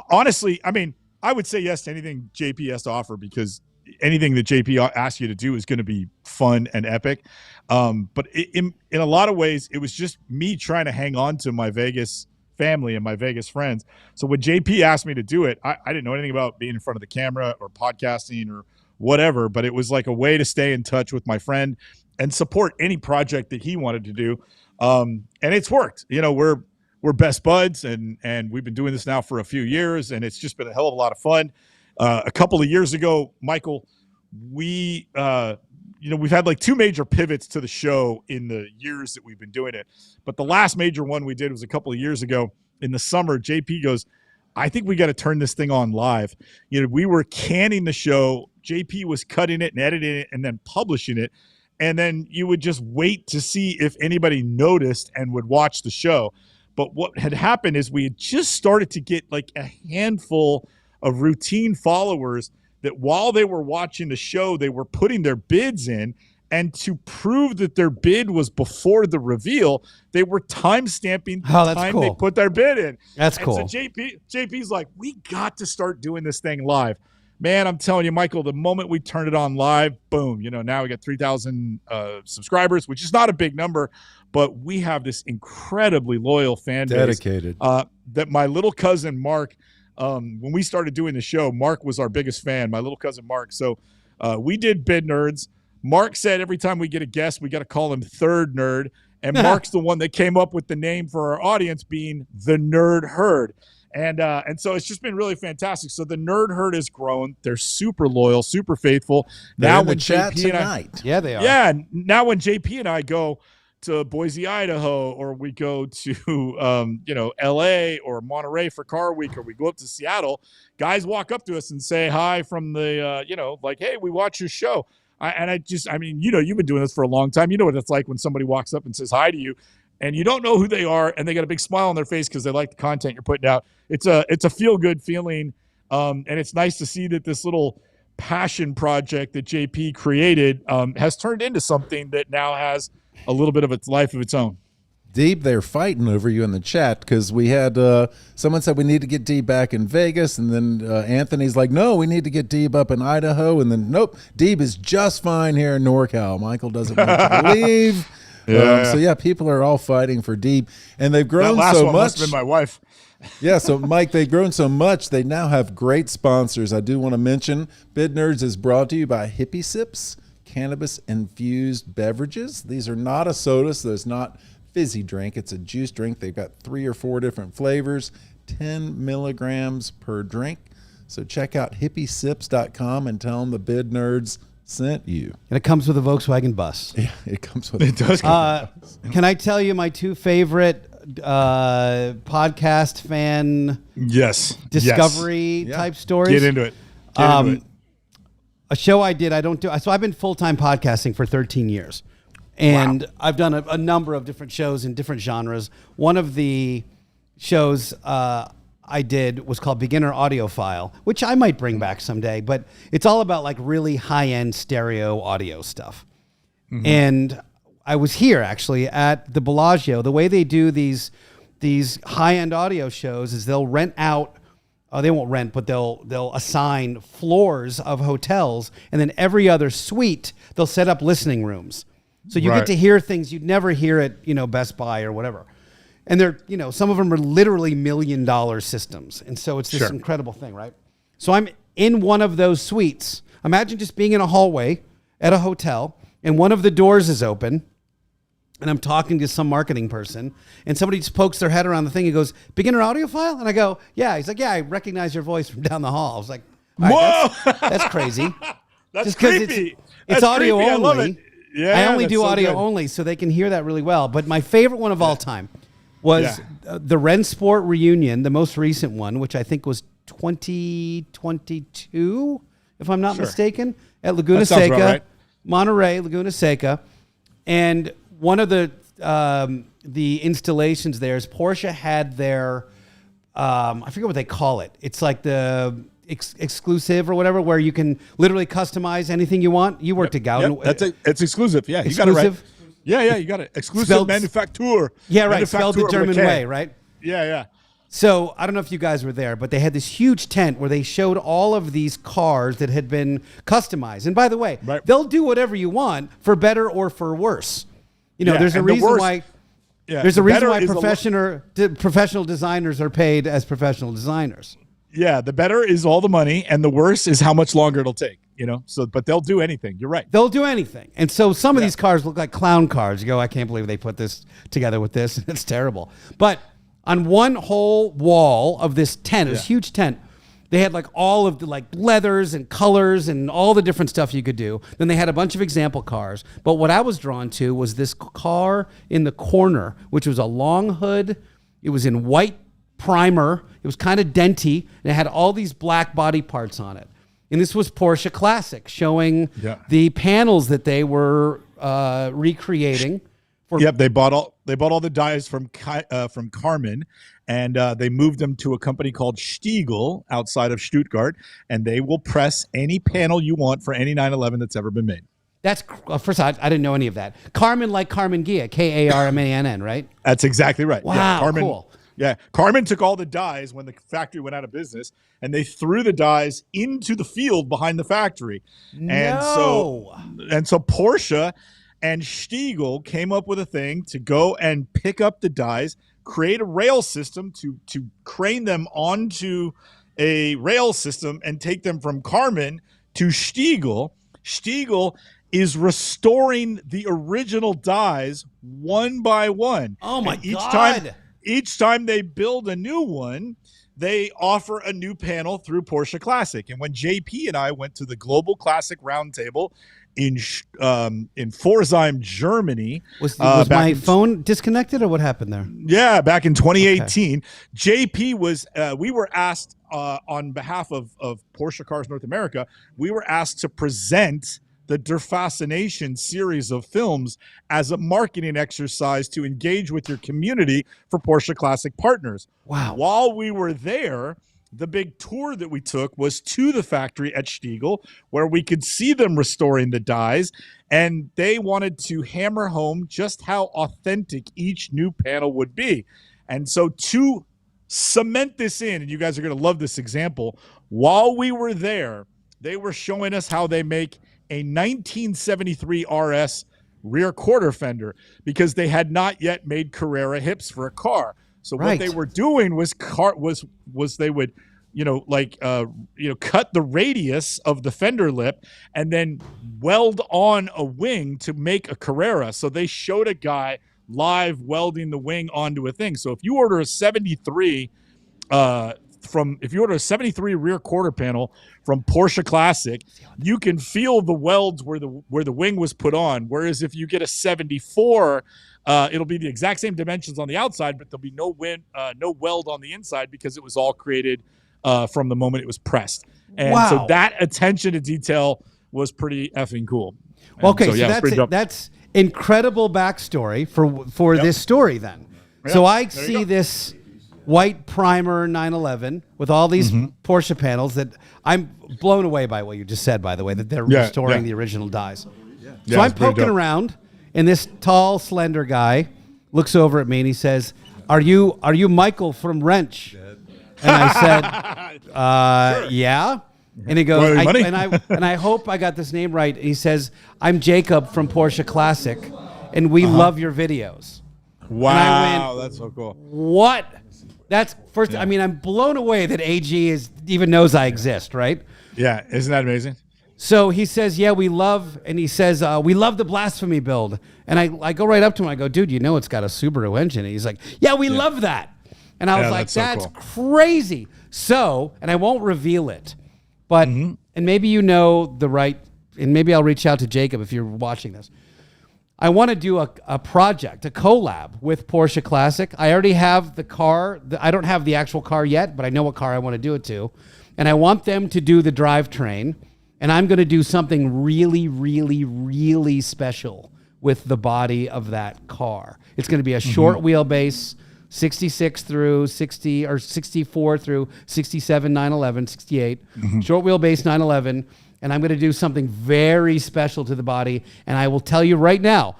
honestly, I mean, I would say yes to anything JP has to offer because anything that JP asks you to do is going to be fun and epic. But in a lot of ways, it was just me trying to hang on to my Vegas family and my Vegas friends. So when JP asked me to do it, I didn't know anything about being in front of the camera or podcasting or whatever, but it was like a way to stay in touch with my friend and support any project that he wanted to do. And it's worked. We're best buds and we've been doing this now for a few years, and it's just been a hell of a lot of fun. A couple of years ago, Michael, we've had like two major pivots to the show in the years that we've been doing it. But the last major one we did was a couple of years ago in the summer. JP goes, "I think we got to turn this thing on live." We were canning the show. JP was cutting it and editing it and then publishing it. And then you would just wait to see if anybody noticed and would watch the show. But what had happened is we had just started to get like a handful of routine followers that while they were watching the show, they were putting their bids in. And to prove that their bid was before the reveal, they were time stamping the time they put their bid in. That's cool. So JP's like, "We got to start doing this thing live." Man, I'm telling you, Michael, the moment we turned it on live, boom, now we got 3,000 subscribers, which is not a big number, but we have this incredibly loyal fan base. Dedicated. That my little cousin, Mark, when we started doing the show, Mark was our biggest fan, my little cousin, Mark. So we did Bid Nerds. Mark said every time we get a guest, we got to call him Third Nerd. And Mark's the one that came up with the name for our audience being the Nerd Herd. And so it's just been really fantastic. So the Nerd Herd has grown. They're super loyal, super faithful. They're now in the when chat JP tonight. Yeah, they are. Yeah. Now when JP and I go to Boise, Idaho, or we go to, LA or Monterey for Car Week, or we go up to Seattle, guys walk up to us and say hi from the, like, hey, we watch your show. You've been doing this for a long time. You know what it's like when somebody walks up and says hi to you and you don't know who they are and they got a big smile on their face because they like the content you're putting out. It's a feel-good feeling. And it's nice to see that this little passion project that JP created has turned into something that now has a little bit of its life of its own. Deeb, they're fighting over you in the chat because we had someone said we need to get Deeb back in Vegas, and then Anthony's like, no, we need to get Deeb up in Idaho, and then nope, Deeb is just fine here in NorCal. Michael doesn't want to leave. People are all fighting for Deeb, and they've grown that last so one much. Must have been my wife. Yeah, so Mike, they've grown so much, they now have great sponsors. I do want to mention Bid Nerds is brought to you by Hippie Sips, cannabis-infused beverages. These are not a soda, so it's not fizzy drink. It's a juice drink. They've got 3 or 4 different flavors, 10 milligrams per drink. So check out hippiesips.com and tell them the Bid Nerds sent you. And it comes with a Volkswagen bus. Yeah, it comes with it. Does. Can I tell you my 2 favorite podcast fan discovery type stories? Get into it. A show I did, so I've been full-time podcasting for 13 years. And I've done a number of different shows in different genres. One of the shows I did was called Beginner Audiophile, which I might bring back someday, but it's all about like really high-end stereo audio stuff. Mm-hmm. And I was here actually at the Bellagio. The way they do these high-end audio shows is they'll rent out, they won't rent, but they'll assign floors of hotels, and then every other suite, they'll set up listening rooms. So you get to hear things you'd never hear at, Best Buy or whatever. And they're, some of them are literally $1 million systems. And so it's this incredible thing, right? So I'm in one of those suites. Imagine just being in a hallway at a hotel, and one of the doors is open, and I'm talking to some marketing person, and somebody just pokes their head around the thing and goes, "Beginner Audiophile?" And I go, "Yeah." He's like, "Yeah, I recognize your voice from down the hall." I was like, "Whoa, that's crazy." That's just because it's audio creepy. only. I love it. Yeah, I only do audio good. only, so they can hear that really well. But my favorite one of all time was the Rensport reunion, the most recent one, which I think was 2022, if I'm not mistaken, at Laguna Seca, Monterey, Laguna Seca. And one of the installations there is Porsche had their, I forget what they call it. It's like the exclusive or whatever, where you can literally customize anything you want. You worked at Gowden. It's exclusive. Yeah, exclusive. You got it right. Yeah, you got it. Exclusive manufacture. Yeah, right. Spelled the German way, right? Yeah. So I don't know if you guys were there, but they had this huge tent where they showed all of these cars that had been customized. And by the way, they'll do whatever you want for better or for worse. There's a reason why. Yeah, there's a reason why professional designers are paid as professional designers. Yeah, the better is all the money, and the worse is how much longer it'll take. But they'll do anything. You're right. They'll do anything. And so some of these cars look like clown cars. You go, I can't believe they put this together with this. It's terrible. But on one whole wall of this tent, this huge tent, they had like all of the like leathers and colors and all the different stuff you could do. Then they had a bunch of example cars. But what I was drawn to was this car in the corner, which was a long hood. It was in white primer. It was kind of denty, and it had all these black body parts on it. And this was Porsche Classic, showing the panels that they were recreating. They bought all the dies from Carmen, and they moved them to a company called Stiegel outside of Stuttgart, and they will press any panel you want for any 911 that's ever been made. That's first. I didn't know any of that. Carmen, like Carmen Gia, Karmann, right? That's exactly right. Wow, Carmen, cool. Yeah, Carmen took all the dies when the factory went out of business, and they threw the dies into the field behind the factory. And so Porsche and Stiegel came up with a thing to go and pick up the dies, create a rail system to crane them onto a rail system and take them from Carmen to Stiegel. Stiegel is restoring the original dies one by one. Oh my God. Each time they build a new one, they offer a new panel through Porsche Classic. And when JP and I went to the Global Classic Roundtable in Pforzheim, Germany. Was my phone disconnected, or what happened there? Yeah, back in 2018. Okay. JP was. We were asked on behalf of Porsche Cars North America. We were asked to present the Der Fascination series of films as a marketing exercise to engage with your community for Porsche Classic partners. Wow! While we were there, the big tour that we took was to the factory at Stiegel, where we could see them restoring the dies, and they wanted to hammer home just how authentic each new panel would be. And so to cement this in, and you guys are going to love this example, while we were there, they were showing us how they make a 1973 RS rear quarter fender, because they had not yet made Carrera hips for a car. So what they were doing was they would, cut the radius of the fender lip and then weld on a wing to make a Carrera. So they showed a guy live welding the wing onto a thing. So if you order a 73 rear quarter panel from Porsche Classic, you can feel the welds where the wing was put on. Whereas if you get a 74, it'll be the exact same dimensions on the outside, but there'll be no weld on the inside, because it was all created from the moment it was pressed. And so that attention to detail was pretty effing cool. Okay, so that's incredible backstory for this story then. Yep. So I see this white primer 911 with all these Porsche panels that I'm blown away by what you just said, by the way, that they're restoring the original dies. So I'm poking around, and this tall, slender guy looks over at me and he says, Are you Michael from Wrench? And I said, yeah. And he goes, I hope I got this name right. He says, I'm Jacob from Porsche Classic, and we love your videos. Wow, and I went, that's so cool. What? That's first. Yeah. I mean, I'm blown away that AG even knows I exist, right? Yeah, isn't that amazing? So he says, yeah, we love the blasphemy build. And I go right up to him. I go, dude, you know it's got a Subaru engine. And he's like, yeah, we love that. And I was like, that's so cool. Crazy. So, and I won't reveal it, but, and maybe you know and maybe I'll reach out to Jacob if you're watching this. I want to do a project, a collab with Porsche Classic. I already have the car. I don't have the actual car yet, but I know what car I want to do it to. And I want them to do the drivetrain. And I'm going to do something really, really, really special with the body of that car. It's going to be a short wheelbase, 66 through 60, or 64 through 67, 911, 68. Short wheelbase 911. And I'm going to do something very special to the body. And I will tell you right now,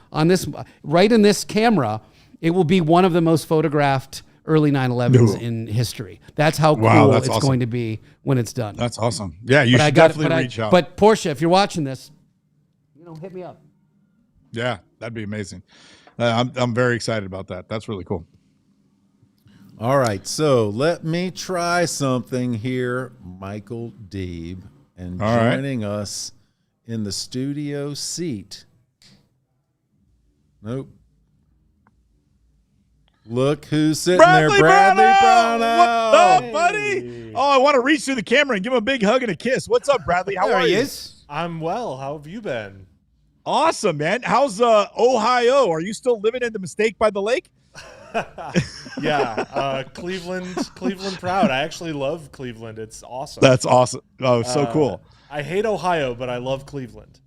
right in this camera, it will be one of the most photographed early 911s in history. That's how cool it's going to be when it's done. That's awesome. Yeah, you should definitely reach out. But Porsche, if you're watching this, hit me up. Yeah, that'd be amazing. I'm very excited about that. That's really cool. All right, so let me try something here, Michael Deeb. And joining us in the studio seat. Nope. Look who's sitting there, Bradley Brownell. What's up, buddy? Oh, I want to reach through the camera and give him a big hug and a kiss. What's up, Bradley? How are you? I'm well. How have you been? Awesome, man. How's Ohio? Are you still living in the Mistake by the Lake? Yeah, Cleveland proud. I actually love Cleveland. It's awesome. That's awesome. Oh, so cool. I hate Ohio, but I love Cleveland.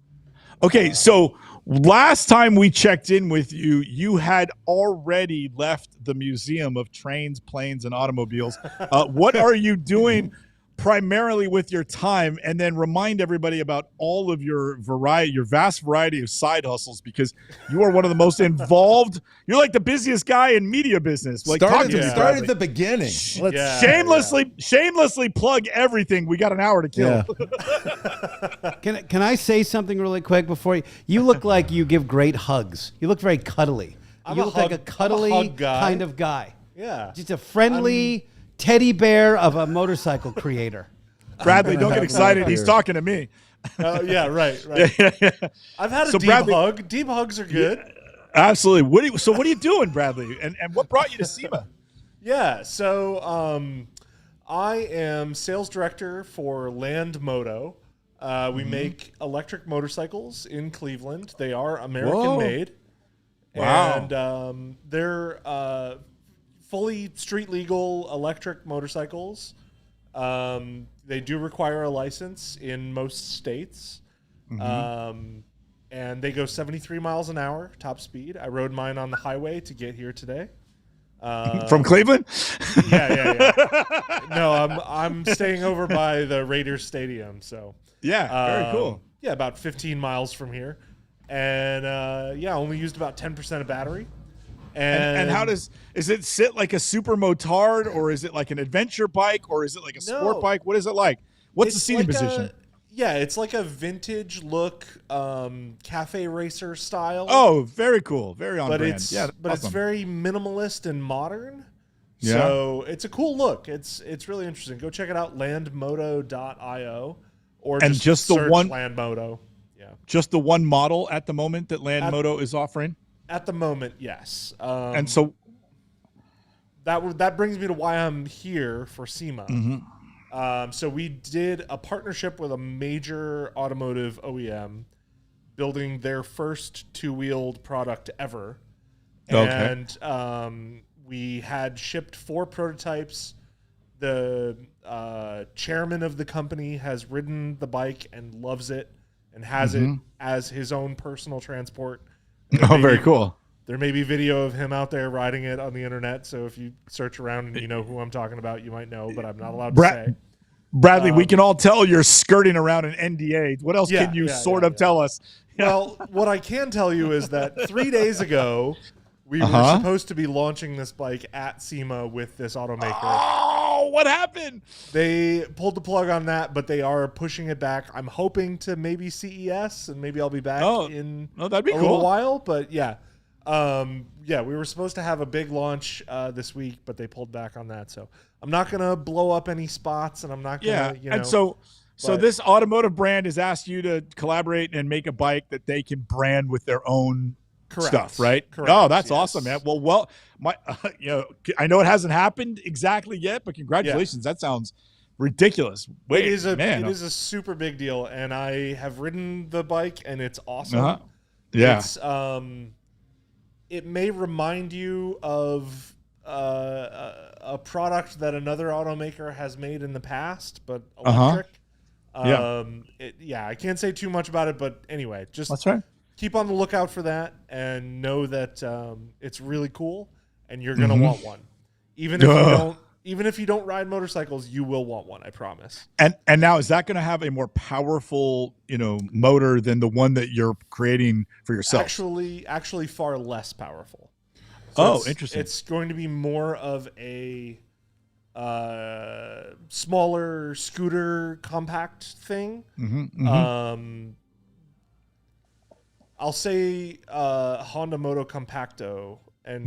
Okay, so last time we checked in with you, you had already left the Museum of Trains, Planes, and Automobiles. What are you doing primarily with your time? And then remind everybody about all of your vast variety of side hustles, because you are one of the most involved. You're like the busiest guy in media business. Like, start at the beginning. Shamelessly plug everything. We got an hour to kill. Yeah. Can I say something really quick before you look like you give great hugs. You look very cuddly. You look like a cuddly kind of guy. Yeah. Just a friendly teddy bear of a motorcycle creator. Bradley, don't get excited. He's talking to me. Yeah, right. I've had a deep hug. Deep hugs are good. Yeah, absolutely. What are you doing, Bradley? And what brought you to SEMA? Yeah, so I am sales director for Land Moto. We make electric motorcycles in Cleveland. They are American made. Wow. And they're fully street legal electric motorcycles. They do require a license in most states. And they go 73 miles an hour, top speed. I rode mine on the highway to get here today. From Cleveland? Yeah. No, I'm staying over by the Raiders Stadium. So very cool. Yeah, about 15 miles from here. And only used about 10% of battery. And how is it sit like a super motard, or is it like an adventure bike, or is it like a sport bike? What is it like? What's the seating position? It's like a vintage look, cafe racer style. Oh, very cool. Very on brand. It's very minimalist and modern. Yeah. So it's a cool look. It's really interesting. Go check it out, landmoto.io, or just the search one Landmoto. Yeah. Just the one model at the moment that Landmoto is offering? At the moment, yes. And so that brings me to why I'm here for SEMA. So we did a partnership with a major automotive OEM building their first two-wheeled product ever. And we had shipped 4 prototypes. The chairman of the company has ridden the bike and loves it and has it as his own personal transport. Very cool. There may be video of him out there riding it on the internet, so if you search around and you know who I'm talking about, you might know, but I'm not allowed to say. Bradley, we can all tell you're skirting around an NDA. What else can you tell us? Well, what I can tell you is that 3 days ago, we were supposed to be launching this bike at SEMA with this automaker. Oh, what happened? They pulled the plug on that, but they are pushing it back. I'm hoping to maybe CES, and maybe I'll be back in that'd be a little while, but yeah. We were supposed to have a big launch this week, but they pulled back on that. So I'm not going to blow up any spots, and I'm not going to, And so this automotive brand has asked you to collaborate and make a bike that they can brand with their own stuff, right? Correct. Oh, that's awesome, man. Well, I know it hasn't happened exactly yet, but congratulations. That sounds ridiculous. It is a super big deal, and I have ridden the bike, and it's awesome. It's, it may remind you of a product that another automaker has made in the past, but electric. I can't say too much about it, but anyway, just keep on the lookout for that, and know that it's really cool, and you're gonna want one. Even if you don't ride motorcycles, you will want one. I promise. And now, is that going to have a more powerful, motor than the one that you're creating for yourself? Actually, far less powerful. So interesting. It's going to be more of a smaller scooter compact thing. I'll say Honda Moto Compacto, and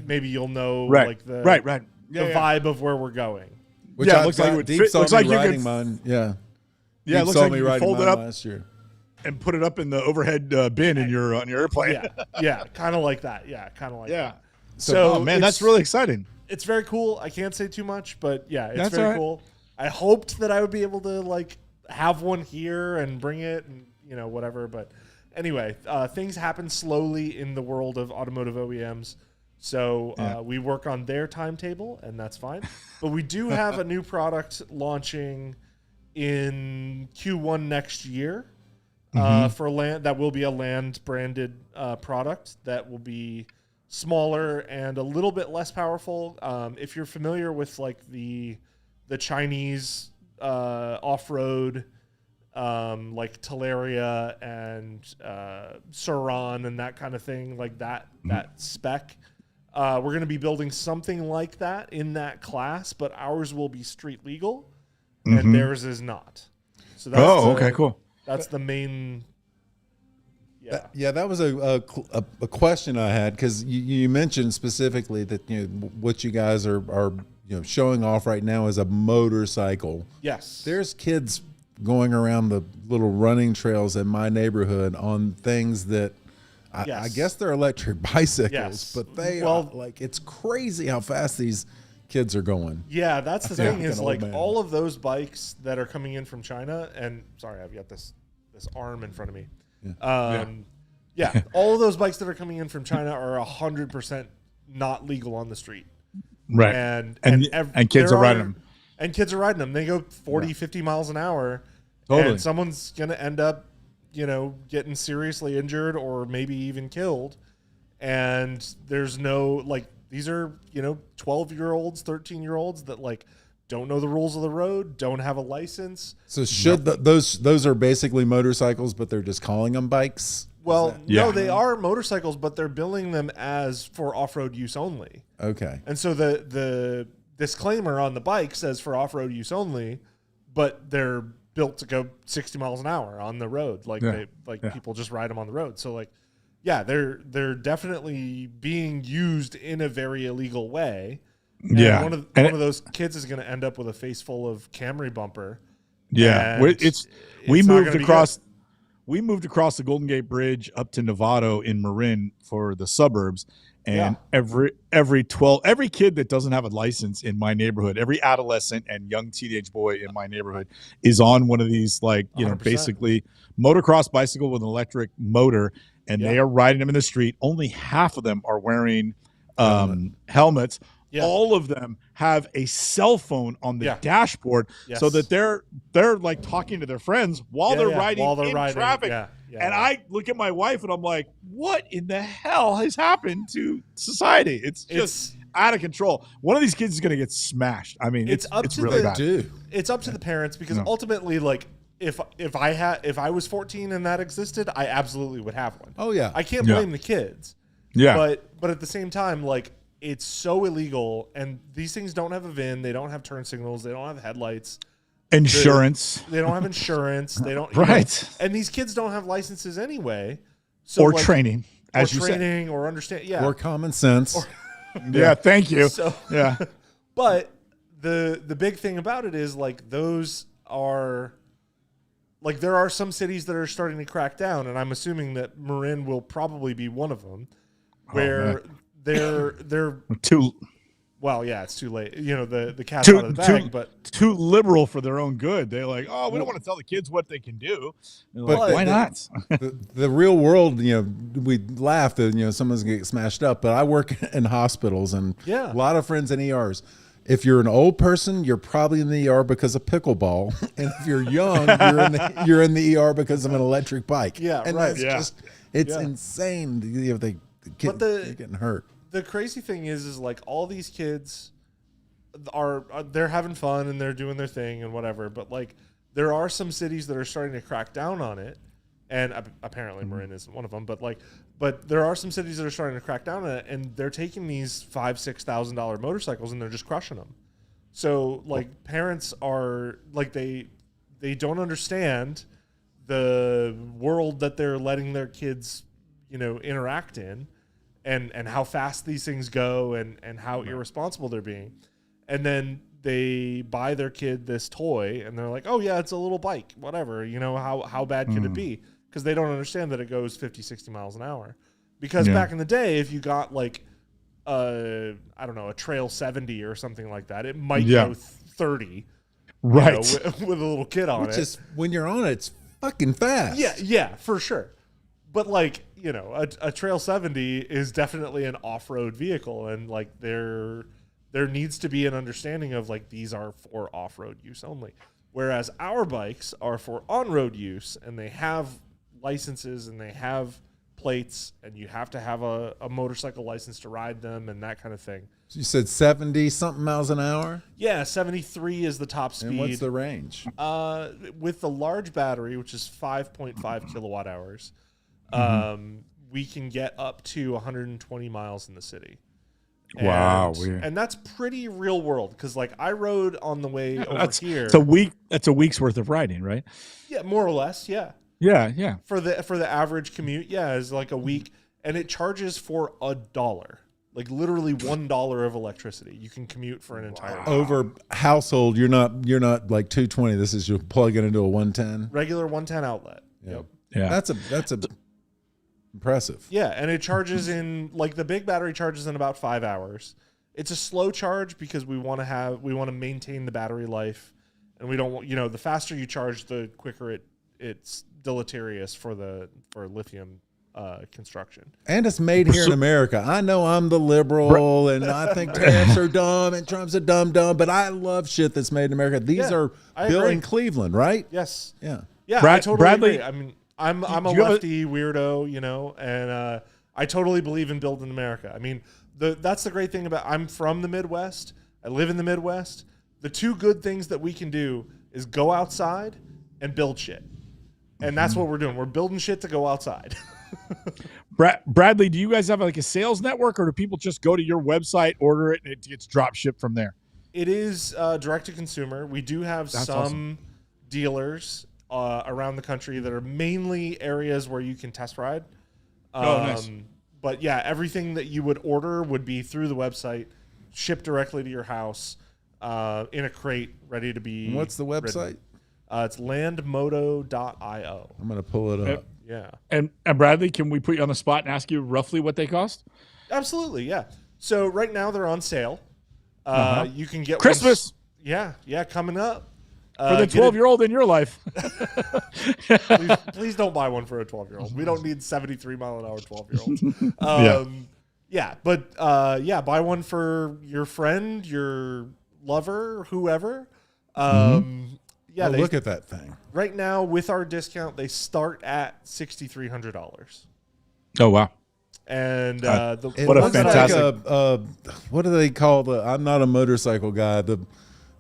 maybe you'll know the vibe of where we're going. Which it looks like Deep saw looks me like you riding could, mine. Yeah. Yeah, it looks like you could fold it up last year and put it up in the overhead bin on your airplane. Kind of like that. Yeah, kind of like that. So, man, that's really exciting. It's very cool. I can't say too much, but it's very cool. I hoped that I would be able to have one here and bring it and whatever. But anyway, things happen slowly in the world of automotive OEMs. So we work on their timetable, and that's fine. But we do have a new product launching in Q1 next year for land. That will be a land branded product that will be smaller and a little bit less powerful. If you're familiar with the Chinese off-road, like Talaria and Suran and that kind of thing, like that spec. We're going to be building something like that in that class, but ours will be street legal, and theirs is not. So that's cool. That's the main. That was a question I had, because you mentioned specifically that what you guys are showing off right now is a motorcycle. Yes, there's kids going around the little running trails in my neighborhood on things that I guess they're electric bicycles, but they are it's crazy how fast these kids are going. Yeah, that's the Yeah. thing is An old like man. all of those bikes that are coming in from China, and sorry, I've got this arm in front of me. Yeah, all of those bikes that are coming in from China are 100% not legal on the street. Right. And kids are riding them. And kids are riding them. They go 40, 50 miles an hour. Totally. And someone's going to end up, getting seriously injured or maybe even killed. And there's no, these are, 12-year-olds, 13-year-olds that, don't know the rules of the road, don't have a license. So those are basically motorcycles, but they're just calling them bikes? Well, no, they are motorcycles, but they're billing them as for off-road use only. Okay. And so the disclaimer on the bike says for off-road use only, but they're built to go 60 miles an hour on the road. People just ride them on the road. So they're definitely being used in a very illegal way. And Yeah. one of those kids is going to end up with a face full of Camry bumper. Yeah. We moved across the Golden Gate Bridge up to Novato in Marin for the suburbs. And every kid that doesn't have a license in my neighborhood, every adolescent and young teenage boy in my neighborhood is on one of these, 100%. Basically motocross bicycle with an electric motor, and they are riding them in the street. Only half of them are wearing helmets. Yeah. All of them have a cell phone on the dashboard, so that they're talking to their friends while they're riding in traffic. Yeah. And I look at my wife and I'm like, what in the hell has happened to society? It's just out of control. One of these kids is going to get smashed. I mean, it's really bad. It's up to the parents because ultimately, if I was 14 and that existed, I absolutely would have one. Oh yeah. I can't blame the kids. Yeah. But at the same time, it's so illegal, and these things don't have a VIN. They don't have turn signals. They don't have headlights. Insurance. They don't have insurance. They don't. Right. And these kids don't have licenses anyway. So or training, as you said. Or understand. Yeah. Or common sense. Yeah. Thank you. So, yeah. But the big thing about it is those are there are some cities that are starting to crack down, and I'm assuming that Marin will probably be one of them, where they're too. Well, yeah, it's too late. The cat's out of the bag, but too liberal for their own good. They're like, we don't want to tell the kids what they can do. But why not? the real world, we laugh that someone's gonna get smashed up. But I work in hospitals, and a lot of friends in ERs. If you're an old person, you're probably in the ER because of pickleball, and if you're young, you're in the ER because of an electric bike. Yeah, and right. It's insane. The kid getting hurt. The crazy thing is all these kids they're having fun and they're doing their thing and whatever. But there are some cities that are starting to crack down on it, and apparently Marin isn't one of them. But there are some cities that are starting to crack down on it, and they're taking these $5,000-$6,000 motorcycles and they're just crushing them. So parents are they don't understand the world that they're letting their kids interact in. And how fast these things go and how irresponsible they're being. And then they buy their kid this toy and they're like, oh, yeah, it's a little bike, whatever. How bad could it be? Because they don't understand that it goes 50, 60 miles an hour. Because back in the day, if you got a Trail 70 or something like that, it might go 30. Right. With a little kid on it. Which is, when you're on it, it's fucking fast. Yeah, for sure. But a Trail 70 is definitely an off-road vehicle, and there needs to be an understanding of these are for off-road use only, whereas our bikes are for on-road use, and they have licenses and they have plates, and you have to have a motorcycle license to ride them and that kind of thing. So you said 70 something miles an hour? Yeah, 73 is the top speed. And what's the range? With the large battery, which is 5.5 kilowatt hours. We can get up to 120 miles in the city. Wow. And that's pretty real world because I rode on the way over here. That's a week's worth of riding, right? Yeah, more or less. Yeah. Yeah. For the average commute, is a week, and it charges for $1. Literally $1 of electricity. You can commute for an entire week. Over household. You're not 220. This is you plug it into a 110. Regular 110 outlet. Yeah. Yep. Yeah. That's a impressive. Yeah, and it charges in the big battery charges in about 5 hours, It's a slow charge because we want to maintain the battery life, and we don't want, the faster you charge, the quicker it's deleterious for lithium construction. And it's made here in America. I know I'm the liberal and I think tariffs are dumb and Trump's a dumb, but I love shit that's made in America. These are built in Cleveland, right? Yes. Yeah. Yeah, I totally Bradley, agree. I mean, I'm a lefty weirdo, and I totally believe in building America. I mean, that's the great thing about, I'm from the Midwest. I live in the Midwest. The two good things that we can do is go outside and build shit. And that's what we're doing. We're building shit to go outside. Bradley, do you guys have like a sales network, or do people just go to your website, order it, and it gets drop shipped from there? It is direct to consumer. We do have some dealers around the country that are mainly areas where you can test ride. Nice. But yeah, everything that you would order would be through the website, shipped directly to your house in a crate, ready to be. What's the website? It's landmoto.io. I'm going to pull it up. Yeah. And Bradley, can we put you on the spot and ask you roughly what they cost? Absolutely, yeah. So right now they're on sale. You can get Christmas. Yeah, coming up. For the 12-year-old in your life. Please don't buy one for a 12-year-old. We don't need 73 mile an hour 12-year-olds. Buy one for your friend, your lover, whoever. Look at that thing. Right now, with our discount, they start at $6,300. Oh, wow. And what a fantastic. What do they call I'm not a motorcycle guy. The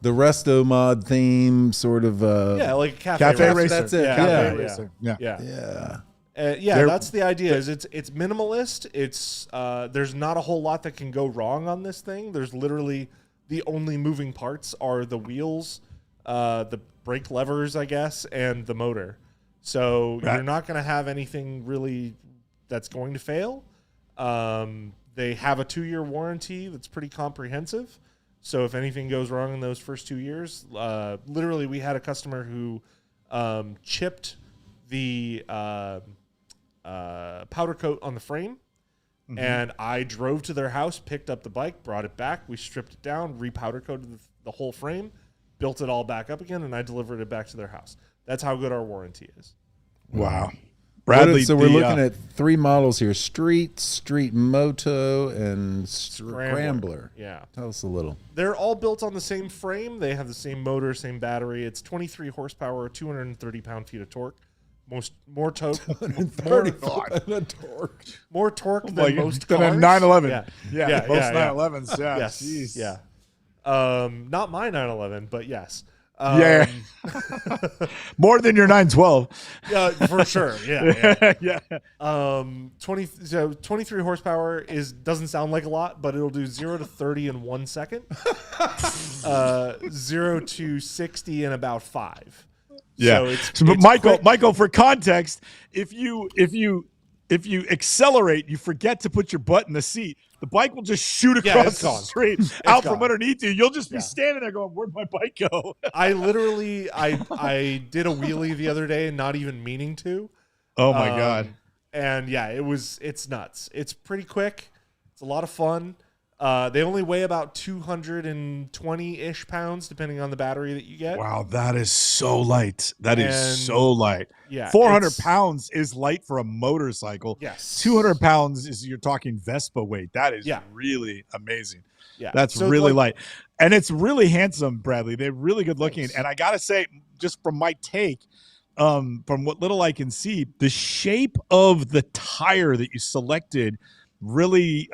resto mod theme sort of like a cafe racer. That's it. Cafe racer. Yeah. That's the idea. Is it's minimalist. It's there's not a whole lot that can go wrong on this thing. There's literally the only moving parts are the wheels, the brake levers, I guess, and the motor. So you're not going to have anything really that's going to fail. They have a 2-year warranty that's pretty comprehensive. So if anything goes wrong in those first 2 years, literally we had a customer who chipped the powder coat on the frame, and I drove to their house, picked up the bike, brought it back. We stripped it down, repowder coated the whole frame, built it all back up again, and I delivered it back to their house. That's how good our warranty is. Wow. Bradley, so we're looking at 3 models here: Street Moto, and Scrambler. Yeah. Tell us a little. They're all built on the same frame. They have the same motor, same battery. It's 23 horsepower, 230 pound-feet of torque. More torque. 230 torque. More torque than most cars. Than a 911. Yeah. Most 911s. Yeah. Yes. Jeez. Yeah. Not my 911, but yes. More than your 912. Yeah, for sure. Yeah. Yeah. 23 horsepower doesn't sound like a lot, but it'll do 0 to 30 in 1 second. 0 to 60 in about 5. Yeah. So Michael, for context, if you accelerate, you forget to put your butt in the seat, the bike will just shoot across the street out from underneath you. You'll just be standing there going, "Where'd my bike go?" I literally, I did a wheelie the other day, not even meaning to. Oh my God. And yeah, it's nuts. It's pretty quick. It's a lot of fun. They only weigh about 220-ish pounds, depending on the battery that you get. Wow, that is so light. That is so light. Yeah, 400 pounds is light for a motorcycle. Yes. 200 pounds is, you're talking Vespa weight. That is really amazing. Yeah. That's really light. And it's really handsome, Bradley. They're really good looking. And I got to say, just from my take, from what little I can see, the shape of the tire that you selected really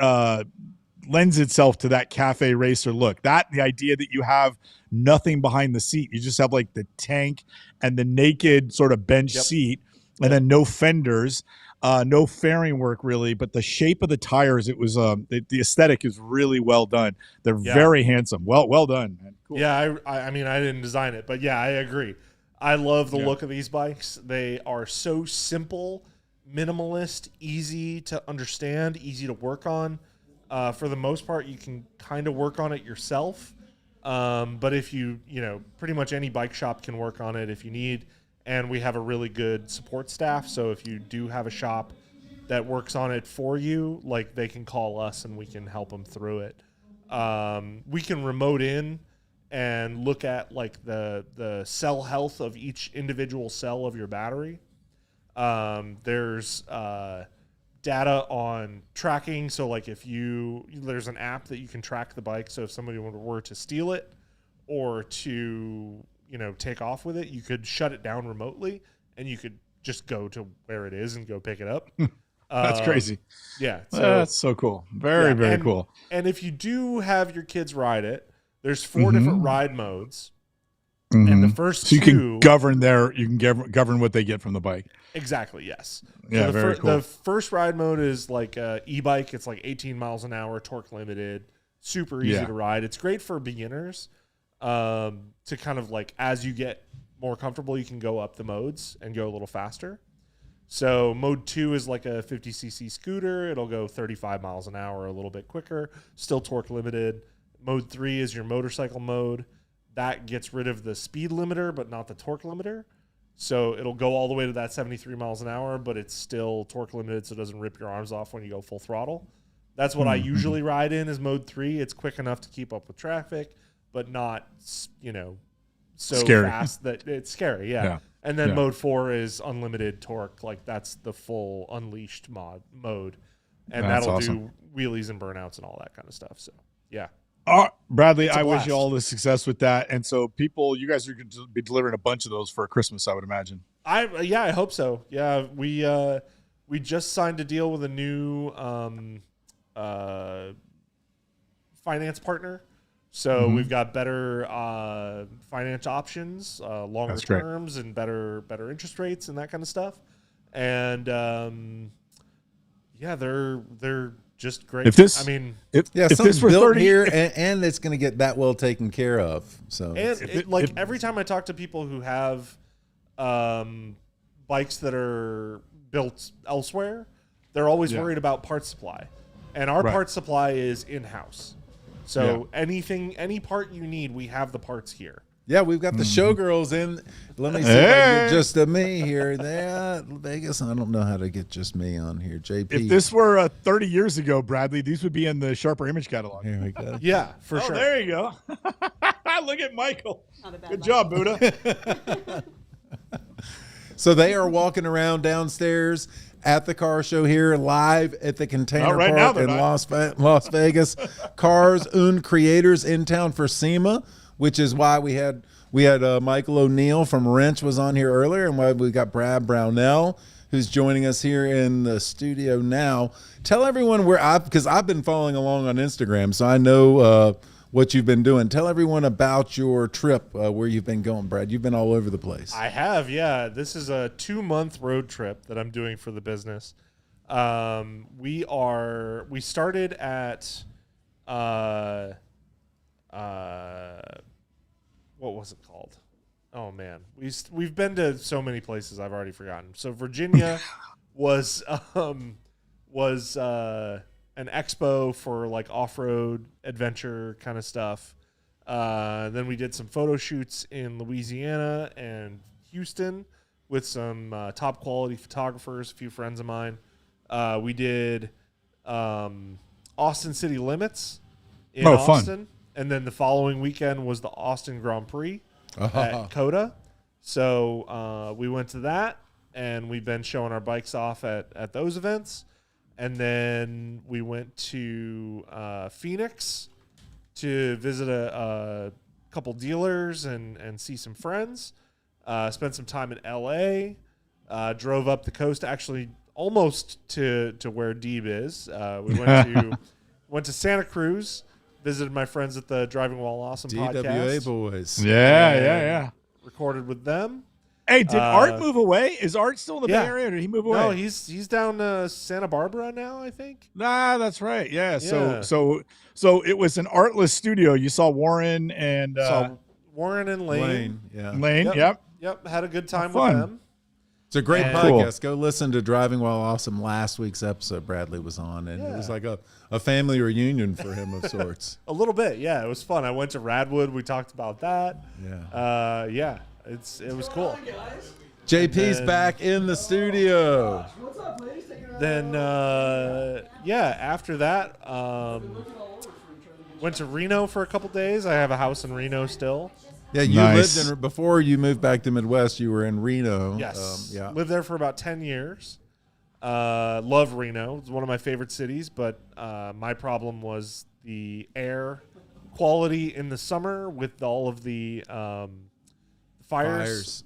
lends itself to that cafe racer look. The idea that you have nothing behind the seat, you just have like the tank and the naked sort of bench seat, and then no fenders, no fairing work really, but the shape of the tires, it was the aesthetic is really well done. They're very handsome. Well done, man. Cool. Yeah, I mean, I didn't design it, but yeah, I agree. I love the look of these bikes. They are so simple, minimalist, easy to understand, easy to work on. For the most part, you can kind of work on it yourself. But if pretty much any bike shop can work on it if you need. And we have a really good support staff. So if you do have a shop that works on it for you, like, they can call us and we can help them through it. We can remote in and look at like the cell health of each individual cell of your battery. There's data on tracking. So like there's an app that you can track the bike. So if somebody were to steal it or to, take off with it, you could shut it down remotely and you could just go to where it is and go pick it up. That's crazy. Yeah. That's so cool. Very cool. And if you do have your kids ride it, there's 4 different ride modes. Mm-hmm. And the first so you two, can govern what they get from the bike. Exactly. Yes. Yeah. So Very cool. The first ride mode is like a e-bike. It's like 18 miles an hour, torque limited, super easy to ride. It's great for beginners. To kind of like, as you get more comfortable, you can go up the modes and go a little faster. So mode 2 is like a 50cc scooter. It'll go 35 miles an hour, a little bit quicker, still torque limited. Mode 3 is your motorcycle mode. That gets rid of the speed limiter, but not the torque limiter. So it'll go all the way to that 73 miles an hour, but it's still torque limited, so it doesn't rip your arms off when you go full throttle. That's what I usually ride in is mode 3. It's quick enough to keep up with traffic, but not, so scary. fast that it's scary. Yeah. And then mode 4 is unlimited torque. Like that's the full unleashed mode. And that'll do wheelies and burnouts and all that kind of stuff. So yeah. Bradley, I wish you all the success with that. And so you guys are going to be delivering a bunch of those for Christmas, I would imagine. I hope so. Yeah. We just signed a deal with a new, finance partner. So we've got better finance options, longer terms, and better interest rates and that kind of stuff. And they're just great. If this something were built 30 here, and it's going to get that well taken care of. So every time I talk to people who have bikes that are built elsewhere, they're always worried about parts supply, and our parts supply is in-house. So any part you need, we have the parts here. Yeah, we've got the showgirls in. Let me see if I can get just me here. Vegas, I don't know how to get just me on here. JP. If this were 30 years ago, Bradley, these would be in the Sharper Image catalog. Here we go. Yeah, for sure. There you go. Look at Michael. Good job, Buddha. So they are walking around downstairs at the car show here, live at the Container Park in Las Vegas. Cars und Kreators in town for SEMA, which is why we had Michael O'Neill from Wrench was on here earlier, and why we got Brad Brownell, who's joining us here in the studio now. Tell everyone because I've been following along on Instagram, so I know what you've been doing. Tell everyone about your trip, where you've been going, Brad. You've been all over the place. I have, yeah. This is a 2-month road trip that I'm doing for the business. We started at what was it called? Oh man, we've been to so many places I've already forgotten. So Virginia was an expo for like off-road adventure kind of stuff. Then we did some photo shoots in Louisiana and Houston with some top quality photographers, a few friends of mine. We did Austin City Limits in Austin. Fun. And then the following weekend was the Austin Grand Prix at COTA. So we went to that, and we've been showing our bikes off at those events. And then we went to Phoenix to visit a couple dealers and see some friends. Spent some time in L.A., drove up the coast, actually almost to where Deeb is. We went to Santa Cruz, visited my friends at the Driving While Awesome DWA podcast. boys. Yeah. Recorded with them. Hey, did Art move away? Is Art still in the Bay Area, or did he move away? No, he's down Santa Barbara now, I think. Nah, that's right. Yeah. So it was an artless studio. You saw Warren and Lane. Yeah. Lane. Yep. Had a good time with them. It's a great podcast. Go listen to Driving While Awesome. Last week's episode Bradley was on, and it was like a family reunion for him of sorts. A little bit, yeah. It was fun. I went to Radwood. We talked about that. Yeah. It was cool. JP's back in the studio. What's up, ladies? Then after that, Went to Reno for a couple days. I have a house in Reno still. Yeah, you Nice. lived in before you moved back to Midwest. You were in Reno. Yes. Yeah. Lived there for about 10 years. Love Reno. It's one of my favorite cities, but my problem was the air quality in the summer with all of the wildfires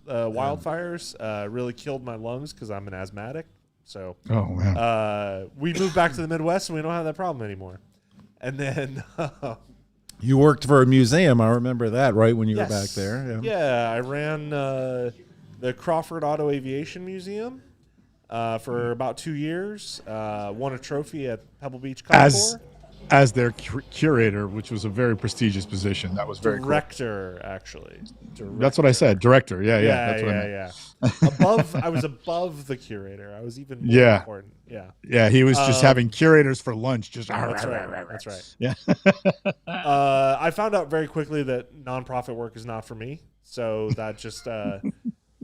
really killed my lungs because I'm an asthmatic. So Oh man. we moved back to the Midwest and we don't have that problem anymore. And then You worked for a museum. I remember that, right, when you yes. were back there. Yeah, I ran the Crawford Auto Aviation Museum for about 2 years. Won a trophy at Pebble Beach Concours. As their curator, which was a very prestigious position. That was very Director, actually. cool. That's what I said. Director. Yeah. That's what I meant. I was above the curator. I was even more Yeah. important. Yeah. Yeah, he was just having curators for lunch. Just That's right. That's right. Yeah. I found out very quickly that nonprofit work is not for me. So that just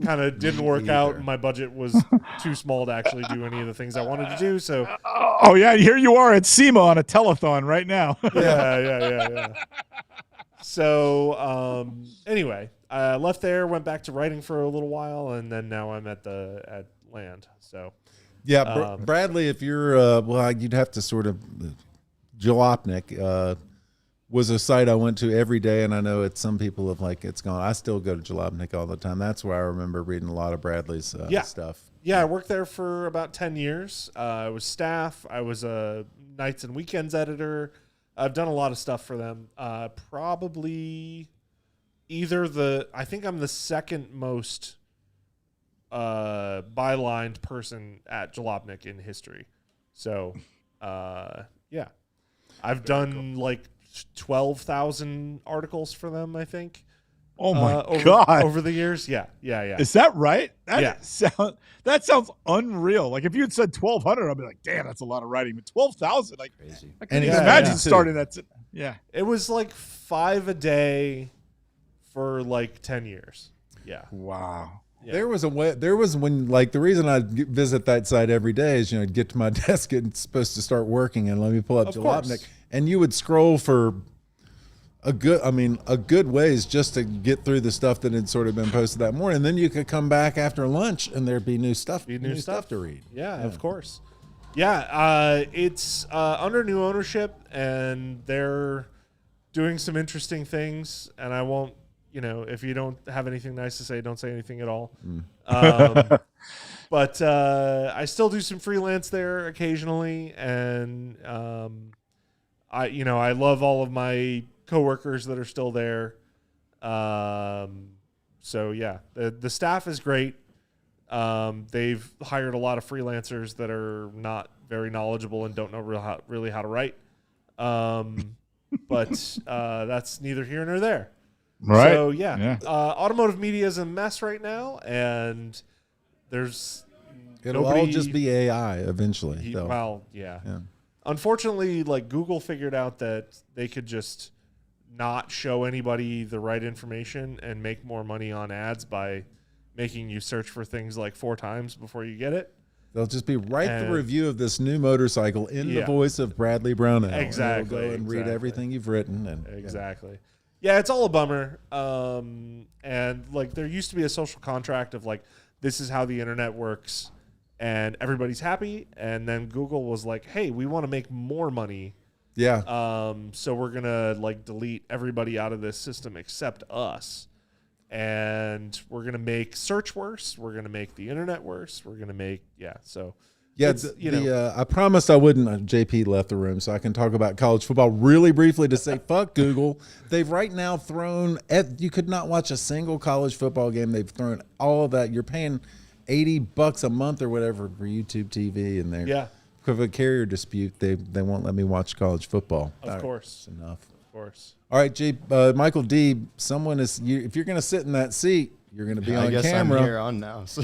kind of didn't work out. And my budget was too small to actually do any of the things I wanted to do. So Oh yeah, here you are at SEMA on a telethon right now. yeah. So anyway, I left there, went back to writing for a little while, and then now I'm at Land. So Yeah, Bradley, if you're, you'd have to sort of, Jalopnik was a site I went to every day, and I know some people have it's gone. I still go to Jalopnik all the time. That's where I remember reading a lot of Bradley's stuff. Yeah, I worked there for about 10 years. I was staff. I was a nights and weekends editor. I've done a lot of stuff for them. Probably I think I'm the second most bylined person at Jalopnik in history. So, yeah. I've done 12,000 articles for them, I think. Oh my God. Over the years. Yeah. Is that right? Yeah. That sounds unreal. Like if you had said 1,200, I'd be like, damn, that's a lot of writing. But 12,000, Crazy. I can't And even imagine starting that. Yeah. It was 5 a day for 10 years. Yeah. Wow. Yeah. There was when the reason I'd visit that site every day is, I'd get to my desk and it's supposed to start working and let me pull up Jalopnik. And you would scroll for a good ways just to get through the stuff that had sort of been posted that morning. And then you could come back after lunch and there'd be new stuff to read. Yeah, of course. Yeah, it's under new ownership and they're doing some interesting things. And I won't, if you don't have anything nice to say, don't say anything at all. But I still do some freelance there occasionally, and I love all of my coworkers that are still there. So yeah, the staff is great. They've hired a lot of freelancers that are not very knowledgeable and don't know really how to write. But that's neither here nor there. Right. So yeah. Automotive media is a mess right now, and It'll all just be AI eventually. Yeah. Unfortunately, Google figured out that they could just not show anybody the right information and make more money on ads by making you search for things 4 times before you get it. They'll just be the review of this new motorcycle in the voice of Bradley Brownell. Exactly. And go and read everything you've written. Exactly. Yeah, it's all a bummer. And there used to be a social contract of this is how the internet works, and everybody's happy. And then Google was like, hey, we want to make more money. Yeah. So we're gonna delete everybody out of this system except us. And we're going to make search worse. We're going to make the internet worse. We're going to make, so. Yeah, I promised I wouldn't. JP left the room, so I can talk about college football really briefly to say, fuck Google. They've right now thrown, you could not watch a single college football game. They've thrown all of that. You're paying $80 a month or whatever for YouTube TV, and because of a carrier dispute, they won't let me watch college football. Of course. That's enough. Of course. All right, Michael D. If you're going to sit in that seat, you're going to be on I guess camera. I'm here on now. So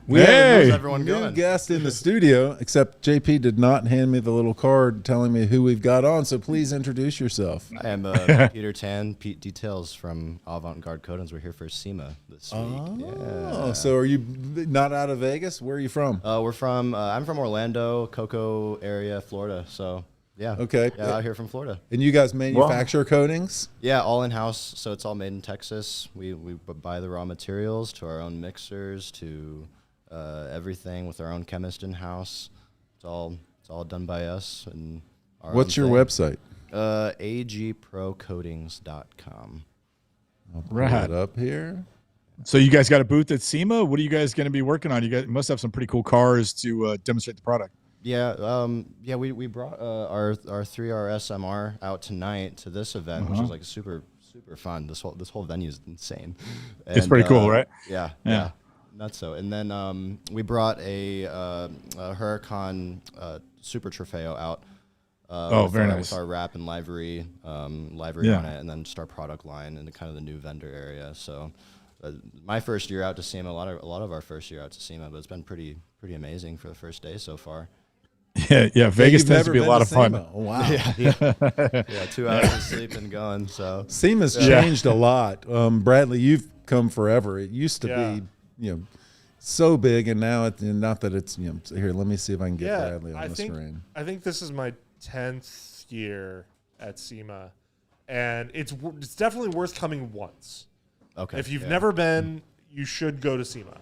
We have everyone a new going? guest in the studio, except JP did not hand me the little card telling me who we've got on. So please introduce yourself. I am Peter Tan, Pete Details from Avant-Garde Coatings. We're here for SEMA this week. So are you not out of Vegas? Where are you from? I'm from Orlando, Cocoa area, Florida. So Yeah. Okay. Yeah, out here from Florida. And you guys manufacture coatings? Yeah, all in-house. So it's all made in Texas. We buy the raw materials to our own mixers, to everything with our own chemist in-house. It's all done by us. And what's your website? agprocoatings.com. I'll pull it up here. So you guys got a booth at SEMA. What are you guys going to be working on? You guys must have some pretty cool cars to demonstrate the product. Yeah, we brought our 3R SMR out tonight to this event, which is like super fun. This whole venue is insane. And, it's pretty cool, right? Yeah. Nuts so. And then we brought a Huracan Super Trofeo out. Very nice. With our wrap and livery on it, and then just our product line and kind of the new vendor area. So my first year out to SEMA, a lot of our first year out to SEMA, but it's been pretty amazing for the first day so far. Yeah. Vegas tends to be a lot of fun. Oh, wow. Yeah, 2 hours of sleep and going. So SEMA's changed a lot. Bradley, you've come forever. It used to be, so big, and now not that it's here. Let me see if I can get Bradley on the screen. I think this is my 10th year at SEMA, and it's definitely worth coming once. Okay. If you've never been, you should go to SEMA.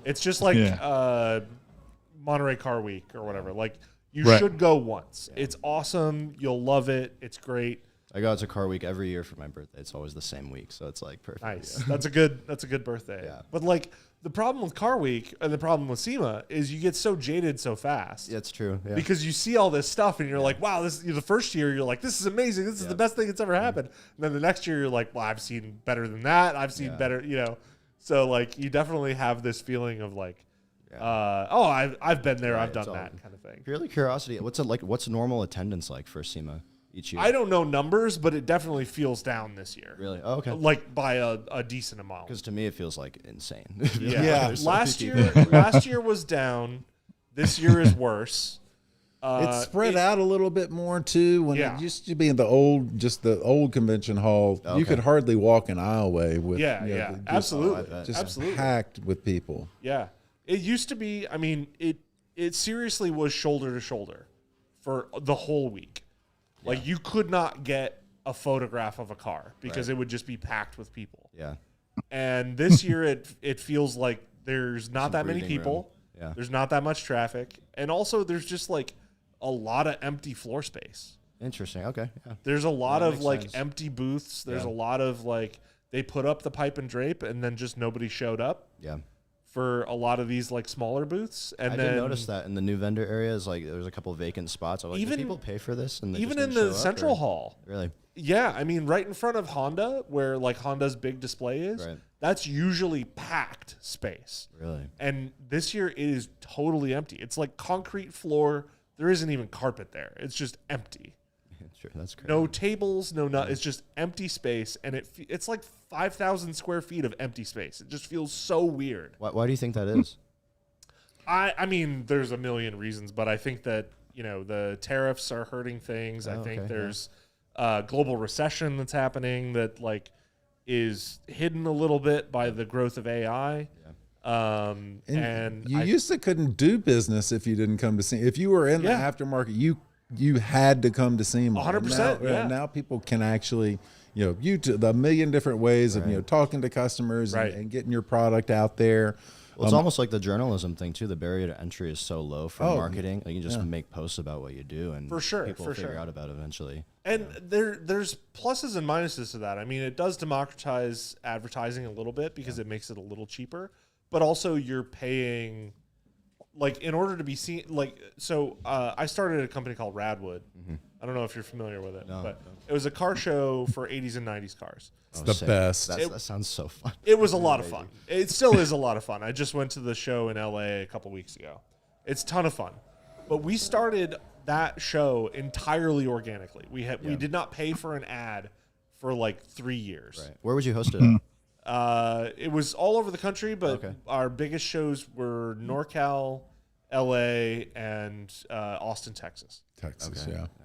It's just like Monterey Car Week or whatever. Like you should go once. Yeah. It's awesome. You'll love it. It's great. I go out to Car Week every year for my birthday. It's always the same week, so it's like perfect. Nice. Yeah. That's a good birthday. Yeah. But like the problem with Car Week and the problem with SEMA is you get so jaded so fast. Yeah, it's true. Yeah. Because you see all this stuff and you're like, wow, the first year you're like, this is amazing. This is the best thing that's ever happened. And then the next year you're like, well, I've seen better than that. I've seen better, So like you definitely have this feeling of like, I've been there, I've done that kind of thing. Purely curiosity, what's normal attendance like for SEMA each year? I don't know numbers, but it definitely feels down this year. Really? Oh, okay. Like by a decent amount. Because to me it feels like insane. Last year was down. This year is worse. It's spread out a little bit more too. When it used to be in the old convention hall, you could hardly walk an aisleway with absolutely, absolutely packed with people. Yeah, it used to be. I mean, it seriously was shoulder to shoulder for the whole week. Like you could not get a photograph of a car because it would just be packed with people. Yeah, and this year it feels like there's not that many people. Yeah, there's not that much traffic, and also there's just like a lot of empty floor space. Interesting. Okay. Yeah. There's a lot of like empty booths. There's a lot of like they put up the pipe and drape and then just nobody showed up. Yeah. For a lot of these like smaller booths. And I did notice that in the new vendor areas, like there's a couple of vacant spots. I was like, do people pay for this? And even in the central hall. Really? Yeah. I mean, right in front of Honda, where like Honda's big display is, that's usually packed space. Really? And this year it is totally empty. It's like concrete floor. There isn't even carpet there. It's just empty. Sure, that's crazy. No tables, no nut. It's just empty space, and it's like 5,000 square feet of empty space. It just feels so weird. Why do you think that is? I mean, there's a million reasons, but I think that the tariffs are hurting things. I think there's global recession that's happening that like is hidden a little bit by the growth of AI. And you used to couldn't do business if you didn't come to SEMA. If you were in the aftermarket, you had to come to SEMA. 100%. Now people can actually, the million different ways of talking to customers and getting your product out there. Well, it's almost like the journalism thing too. The barrier to entry is so low for marketing. Like you can just make posts about what you do, and people figure out about it eventually. And there's pluses and minuses to that. I mean, it does democratize advertising a little bit because it makes it a little cheaper. But also you're paying, like, in order to be seen, like, so I started a company called Radwood. Mm-hmm. I don't know if you're familiar with it, but it was a car show for 80s and 90s cars. It's the best. That sounds so fun. It was a lot of fun. It still is a lot of fun. I just went to the show in LA a couple weeks ago. It's a ton of fun. But we started that show entirely organically. We did not pay for an ad for like 3 years. Right. Where would you host it at? It was all over the country, but our biggest shows were NorCal, LA, and Austin, Texas.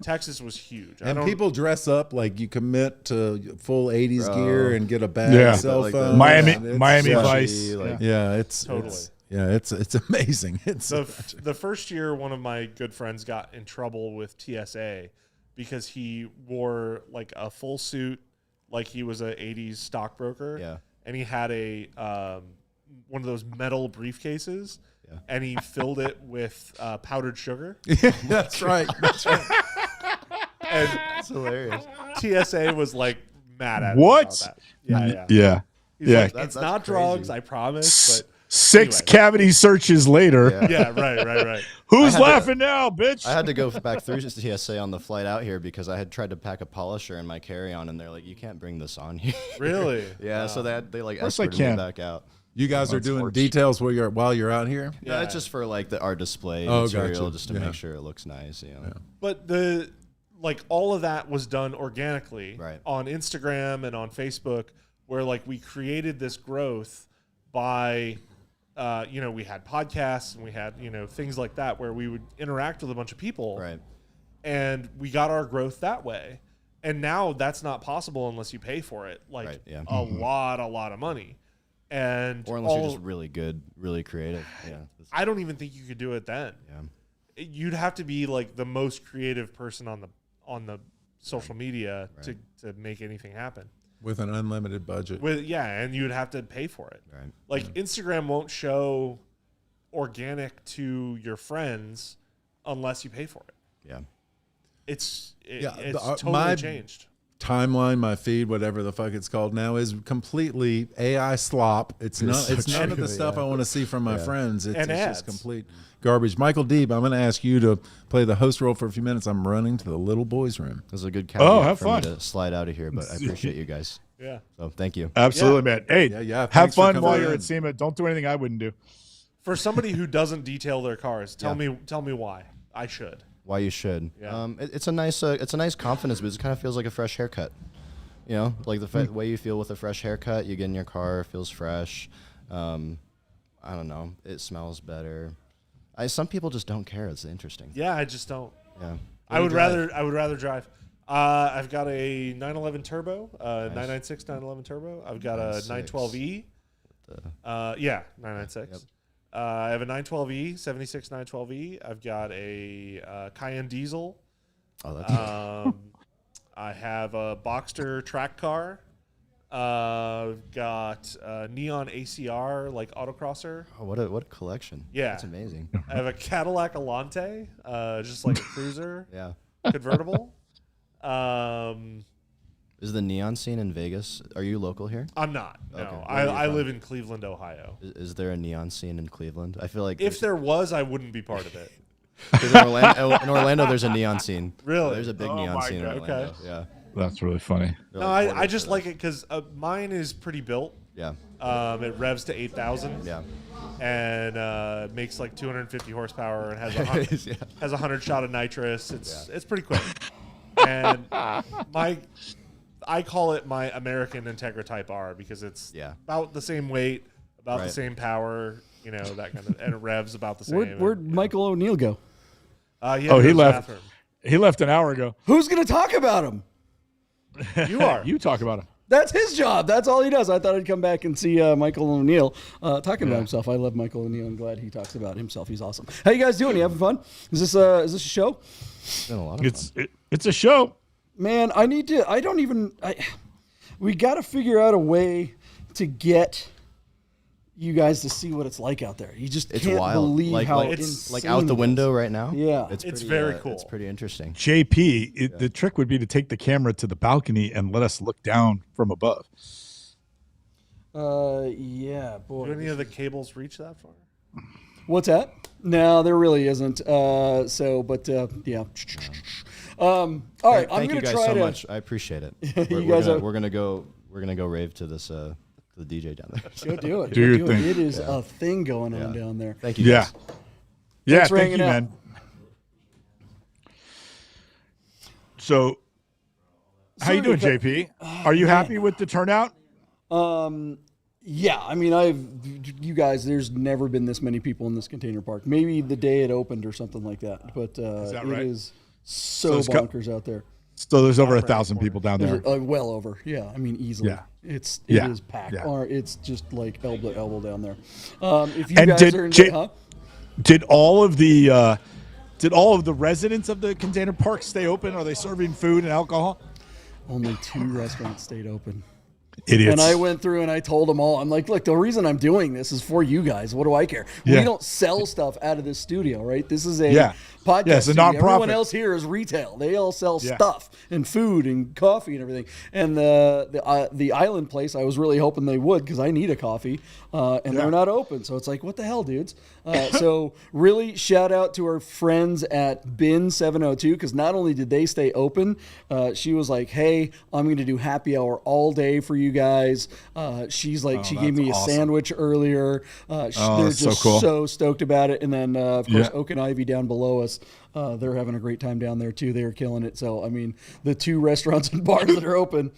Texas was huge. And people dress up like you commit to full 80s gear and get a bad cell phone. Miami Vice. It's totally. It's amazing. The first year, one of my good friends got in trouble with TSA because he wore like a full suit, like he was a '80s stockbroker. Yeah. And he had a one of those metal briefcases, and he filled it with powdered sugar. Yeah, that's right. That's right. And That's hilarious. TSA was like mad at What? him about that. Yeah. Yeah. He's Yeah. like, That's it's not crazy. drugs, I promise. But Six anyway. cavity searches later. Yeah, right. Who's I had to- laughing now, bitch? I had to go back through TSA on the flight out here because I had tried to pack a polisher in my carry-on, and they're like, "You can't bring this on here." Really? Yeah. So they like course I escorted me can. back out. You guys are doing sports. details while you're out here. Yeah, it's just for like our display Oh, material, gotcha. just to Yeah. make sure it looks nice. You know. But all of that was done organically Right. on Instagram and on Facebook, where like we created this growth by, we had podcasts and we had, things like that where we would interact with a bunch of people. Right. And we got our growth that way. And now that's not possible unless you pay for it. Like Right, yeah. a lot of money. And Or unless you're just really good, really creative. Yeah. I don't even think you could do it then. Yeah. You'd have to be like the most creative person on the social media Right. to make anything happen. With an unlimited budget. And you'd have to pay for it. Right. Like Instagram won't show organic to your friends unless you pay for it. Yeah. It's my totally changed. Timeline, my feed, whatever the fuck it's called now, is completely AI slop. It's none of the stuff I want to see from my friends. It's just complete garbage. Michael Deeb, I'm going to ask you to play the host role for a few minutes. I'm running to the little boys' room. This is a good caveat have for me fun. to slide out of here, but I appreciate you guys. Yeah. So thank you. Absolutely, man. Hey, Yeah, have thanks for fun coming while in. you're at SEMA. Don't do anything I wouldn't do. For somebody who doesn't detail their cars, tell me why I should. Why you should. Yeah. It's a nice confidence boost. It kind of feels like a fresh haircut. You know, like the way you feel with a fresh haircut, you get in your car, it feels fresh. I don't know. It smells better. Some people just don't care. It's interesting. Yeah, I just don't. Yeah. I would rather drive. I've got a 911 turbo, 996 911 turbo. I've got a 912E. 996. Yep. I have a 912E, 76 912E. I've got a Cayenne diesel. Oh, that's I have a Boxster track car. I've got a neon ACR like autocrosser. Oh, what a collection. Yeah. That's amazing. I have a Cadillac Alante, just like a cruiser Yeah. convertible. Is the neon scene in Vegas? Are you local here? I'm not. No, Okay. Where are you I from? live in Cleveland, Ohio. Is there a neon scene in Cleveland? I feel like If there was, I wouldn't be part of it. 'cause in Orlando, there's a neon scene. Really? There's a big Oh neon my scene in God. Orlando. Okay. Yeah. That's really funny. They're No, like I quarters just for like that. it because mine is pretty built. Yeah. It revs to 8,000. Yeah. And makes like 250 horsepower and has 100, Yeah. has 100 shot of nitrous. It's pretty quick. And I call it my American Integra Type R because it's about the same weight, about the Right. same power, that kind of, and it revs about the same. Where'd Michael O'Neill go? He He left. Bathroom. He left an hour ago. Who's going to talk about him? You are. You talk about him. That's his job. That's all he does. I thought I'd come back and see Michael O'Neill talking about himself. I love Michael O'Neill. I'm glad he talks about himself. He's awesome. How you guys doing? You having fun? Is this a show? It's been a lot of fun. It's a show. Man, we got to figure out a way to get you guys to see what it's like out there. You just It's can't wild. believe Like, how like, insane like out the it is. window right now. Yeah. It's pretty, very cool. It's pretty interesting. JP, the trick would be to take the camera to the balcony and let us look down from above. Yeah, boy. Do any of the cables reach that far? What's that? No, there really isn't. Yeah. All right, I'm Thank gonna you guys try so to. much. I appreciate it. You guys are- We're gonna go rave to this to the DJ down there. Go do it. Do Go your do thing. it. It is a thing going on Yeah. down there. Thank you. Yeah. Guys. Yeah, Thanks for thank you, hanging out. man. So, how you doing, JP? Are you happy with the turnout? Yeah, I mean, you guys, there's never been this many people in this container park. Maybe the day it opened or something like that. But that it right? is so it's bonkers out there. So there's over 1,000 people down there. There's well over. Yeah, I mean, easily. Yeah. It Yeah. is packed. Yeah. Or it's just like elbow to elbow down there. If you And guys did are in, Did all of the Did all of the residents of the container park stay open? Are they serving food and alcohol? Only 2 restaurants stayed open. Idiots. And I went through and I told them all, I'm like, look, the reason I'm doing this is for you guys. What do I care? Yeah. We don't sell stuff out of this studio, right? This is a podcast. Yeah, it's a studio. nonprofit. Everyone else here is retail. They all sell stuff and food and coffee and everything. And the island place, I was really hoping they would because I need a coffee, and they're not open. So it's like, what the hell, dudes? So really shout out to our friends at Bin 702 because not only did they stay open, she was like, hey, I'm going to do happy hour all day for you guys. She's like, she gave me a sandwich earlier. They're just so stoked about it. And then, of course, Oak and Ivy down below us, they're having a great time down there too. They are killing it. So, I mean, the 2 restaurants and bars that are open,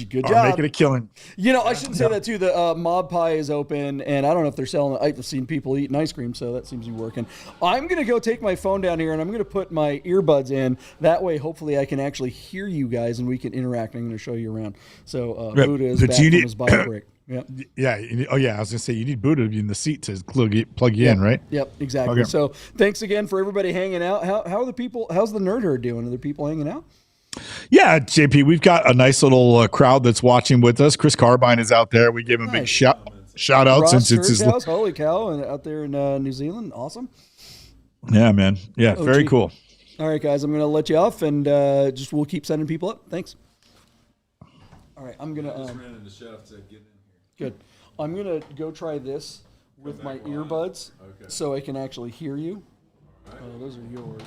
good job. Making a killing. You know, I shouldn't say that too. The Mob Pie is open, and I don't know if they're selling. I've seen people eating ice cream, so that seems to be working. I'm going to go take my phone down here, and I'm going to put my earbuds in. That way, hopefully, I can actually hear you guys, and we can interact. I'm going to show you around. So, Buddha is back from his bike break. Yeah. Yeah. I was gonna say you need Buddha to be in the seat to plug you in, right? Yep. Exactly. Okay. So thanks again for everybody hanging out. How are the people? How's the Nerd Herd doing? Are there people hanging out? Yeah, JP, we've got a nice little crowd that's watching with us. Chris Carbine is out there. We gave him a big shout out Ross since it's his house. Holy cow! And out there in New Zealand, awesome. Yeah, man. Yeah, very cool. All right, guys, I'm gonna let you off, and we'll keep sending people up. Thanks. All right, I'm gonna. Ran into Chef to get in here. Good. I'm gonna go try this with my earbuds, so I can actually hear you. Right. Oh, those are yours.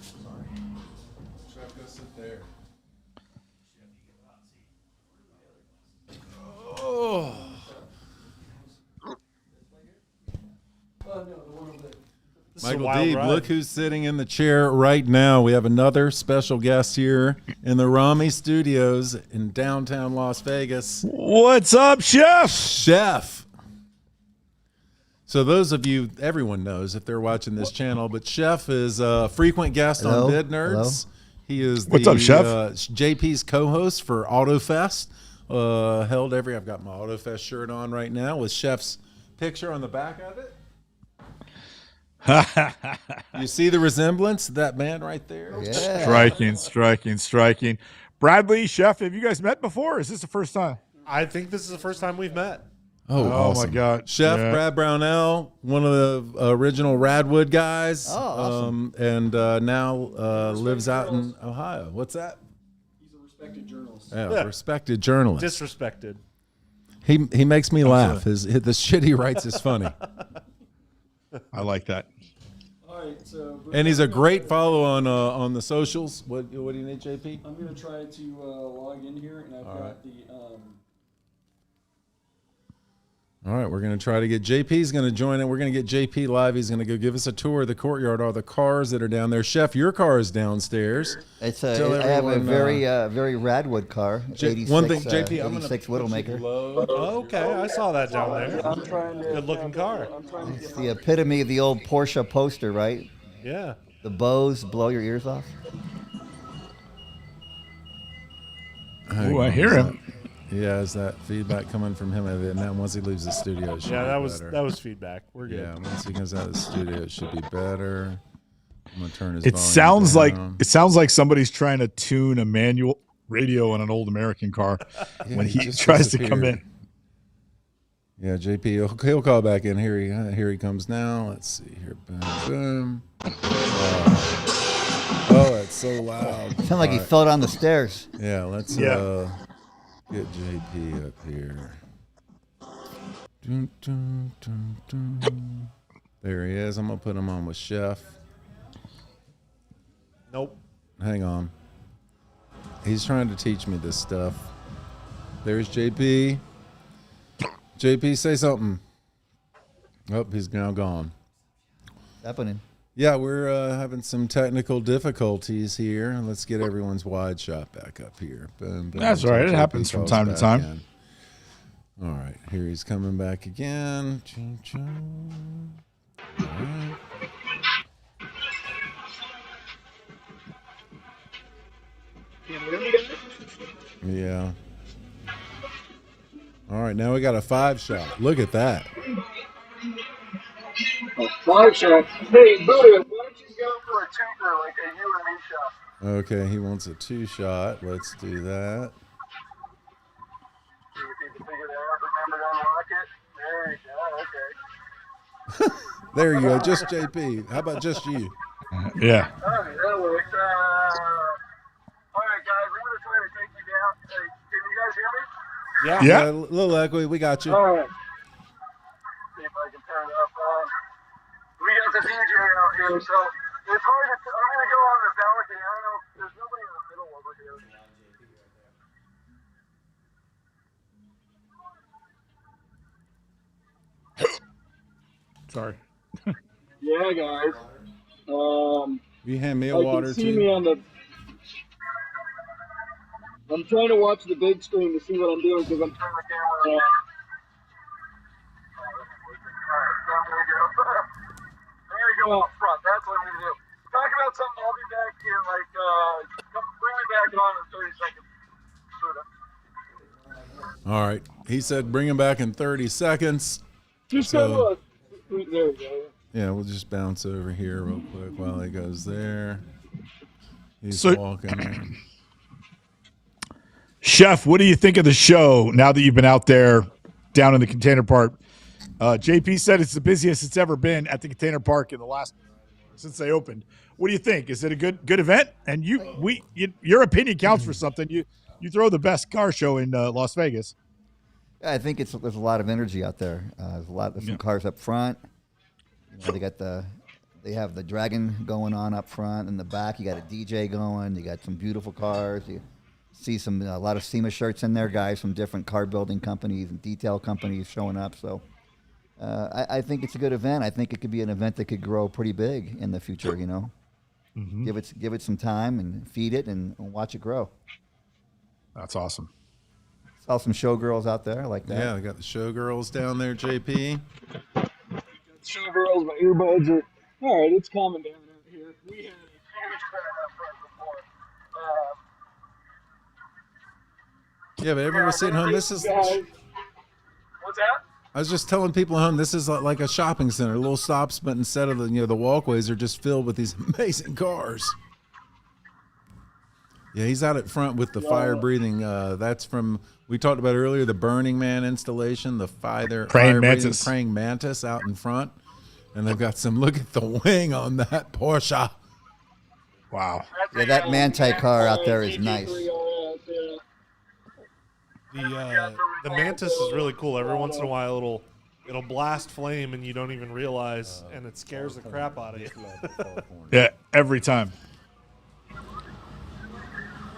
Sorry. Chef, go sit there. Oh. Michael Deeb, look who's sitting in the chair right now. We have another special guest here in the Romi Studios in downtown Las Vegas. What's up, Chef? Chef. So those of you, everyone knows if they're watching this channel, but Chef is a frequent guest on Vid Nerds. He is What's up, Chef? JP's co-host for AutoFest. I've got my AutoFest shirt on right now with Chef's picture on the back of it. You see the resemblance? That man right there? Yeah. Striking. Bradley, Chef, have you guys met before? Or is this the first time? I think this is the first time we've met. Oh, awesome. My God. Chef Brad Brownell, one of the original Radwood guys. Oh, awesome. And now lives out in Ohio. What's that? He's a respected journalist. Yeah, respected journalist. Disrespected. He makes me laugh. The shit he writes is funny. I like that. All right, so And he's a great follow on the socials. What do you need, JP? I'm gonna try to log in here, and I've got the. All right, we're going to try to get JP's going to join in. We're going to get JP live. He's going to go give us a tour of the courtyard, all the cars that are down there. Chef, your car is downstairs. I have a very Radwood car. 86, one thing, JP, I'm 86 Widowmaker. Okay, I saw that down there. I'm trying to. Good-looking car. It's the epitome of the old Porsche poster, right? Yeah. The bows blow your ears off. Oh, I hear him. Yeah, is that feedback coming from him? And now once he leaves the studio, it should be better. that was feedback. We're good. Yeah, once he comes out of the studio, it should be better. I'm gonna turn his It volume sounds like somebody's trying to tune a manual radio on an old American car when he just tries to come in. Yeah, JP, he'll call back in. Here he comes now. Let's see here. Boom, boom. Oh, it's so loud. Sound like he fell down the stairs. Yeah, let's get JP up here. Dun, dun, dun, dun. There he is. I'm going to put him on with Chef. Nope. Hang on. He's trying to teach me this stuff. There's JP. JP, say something. Oh, he's now gone. What's happening? Yeah, we're having some technical difficulties here. Let's get everyone's wide shot back up here. Boom, boom. That's all right. It happens from time to time. In. All right, here he's coming back again. Ching, ching. All right. Yeah. All right, now we got a 5 shot. Look at that. A 5 shot. Hey, Buddha, why don't you go Okay, he wants a 2-shot. Let's do that. There you go. Just JP. How about just you? Yeah. All right, that works. All right, guys, I'm going to try to take you down. Hey, can you guys hear me? Yeah. A little echoey. We got you. All right. See if I can turn it up. We got the DJ out here, so it's hard to. I'm going to go on the balcony. I don't know. There's nobody in the middle over here. Sorry. Yeah, guys. You hand me a I water can see too. me on the. I'm trying to watch the big screen to see what I'm doing because I'm turning the camera on. Alright, so I'm gonna go out front. That's what I'm gonna do. Talk about something. I'll be back in like bring me back on in 30 seconds. All right. He said bring him back in 30 seconds. Just So- there we go. Yeah, we'll just bounce over here real quick while he goes there. He's So- walking there. Chef, what do you think of the show now that you've been out there down in the container park? JP said it's the busiest it's ever been at the container park in the last since they opened. What do you think? Is it a good event? And your opinion counts for something. You throw the best car show in Las Vegas. Yeah, I think there's a lot of energy out there. There's some cars up front. You know, they have the Dragon going on up front. In the back, you got a DJ going. You got some beautiful cars. You see a lot of SEMA shirts in there, guys from different car building companies and detail companies showing up. So I think it's a good event. I think it could be an event that could grow pretty big in the future. You know, give it some time and feed it and watch it grow. That's awesome. Saw some showgirls out there like that. Yeah, we got the showgirls down there, JP. Showgirls, my earbuds are. All right, it's calming down out here. We had a huge crowd out front before. Yeah, but everyone was sitting home. This is. What's that? I was just telling people at home this is like a shopping center, little stops, but instead of the walkways are just filled with these amazing cars. Yeah, he's out at front with the fire breathing. That's from we talked about earlier, the Burning Man installation, the Praying mantis. praying mantis out in front, and they've got some. Look at the wing on that Porsche. Wow. Yeah, that Manti car out there is nice. The Mantis is really cool. Every once in a while, it'll blast flame and you don't even realize, and it scares the crap out of you. Yeah, every time.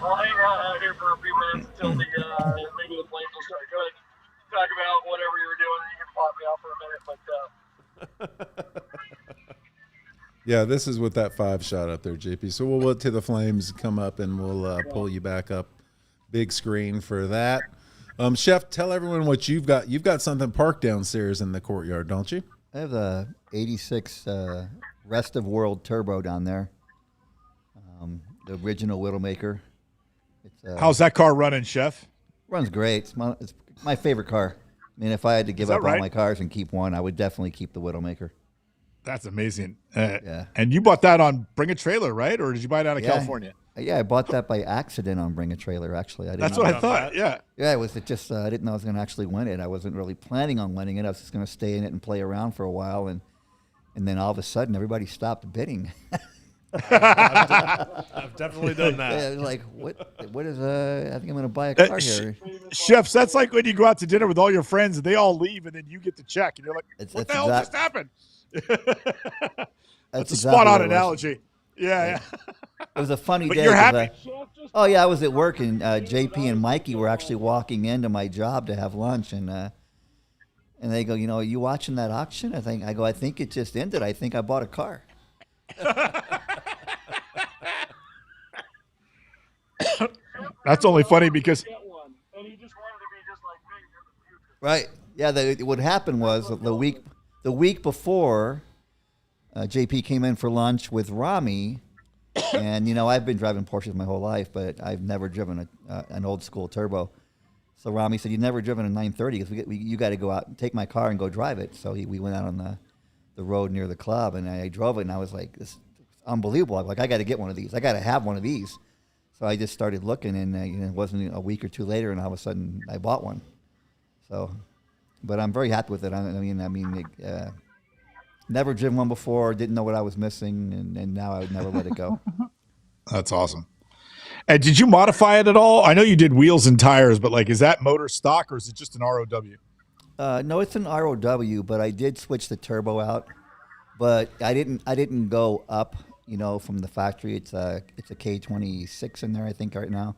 I'll hang out here for a few minutes until maybe the flames will start. Go ahead, talk about whatever you were doing. You can pop me out for a minute, but. Yeah, this is with that 5-shot up there, JP. So we'll wait till the flames come up and we'll pull you back up. Big screen for that. Chef, tell everyone what you've got. You've got something parked downstairs in the courtyard, don't you? I have the 86 Rest of World Turbo down there. The original Widowmaker. How's that car running, Chef? Runs great. It's my favorite car. I mean, if I had to give up all my cars and keep one, I would definitely keep the Widowmaker. That's amazing. Yeah. And you bought that on Bring a Trailer, right? Or did you buy it out of California? Yeah, I bought that by accident on Bring a Trailer, actually. That's what I thought, yeah. Yeah, I didn't know I was going to actually win it. I wasn't really planning on winning it. I was just going to stay in it and play around for a while. And then all of a sudden, everybody stopped bidding. I've definitely done that. Yeah, like, what is, I think I'm going to buy a car here. Chefs, that's like when you go out to dinner with all your friends and they all leave and then you get the check and you're like, what the hell just happened? That's a spot-on analogy. Yeah. It was a funny but day. You're happy. I was at work, and JP and Mikey were actually walking into my job to have lunch, and they go, are you watching that auction? I think it just ended. I think I bought a car. That's only funny because. Right. Yeah. What happened was the week before. JP came in for lunch with Romi, and I've been driving Porsches my whole life, but I've never driven an old school turbo. So Romi said, "You've never driven a 930 because you got to go out and take my car and go drive it." So we went out on the road near the club, and I drove it, and I was like, "This unbelievable. Like, I got to get one of these. I got to have one of these. So I just started looking, and it wasn't a week or two later, and all of a sudden I bought one. So, but I'm very happy with it. Never driven one before, didn't know what I was missing, and now I would never let it go. That's awesome. And did you modify it at all? I know you did wheels and tires, but like, is that motor stock or is it just an ROW? No, it's an ROW, but I did switch the turbo out. But I didn't go up, from the factory. It's a K26 in there, I think, right now.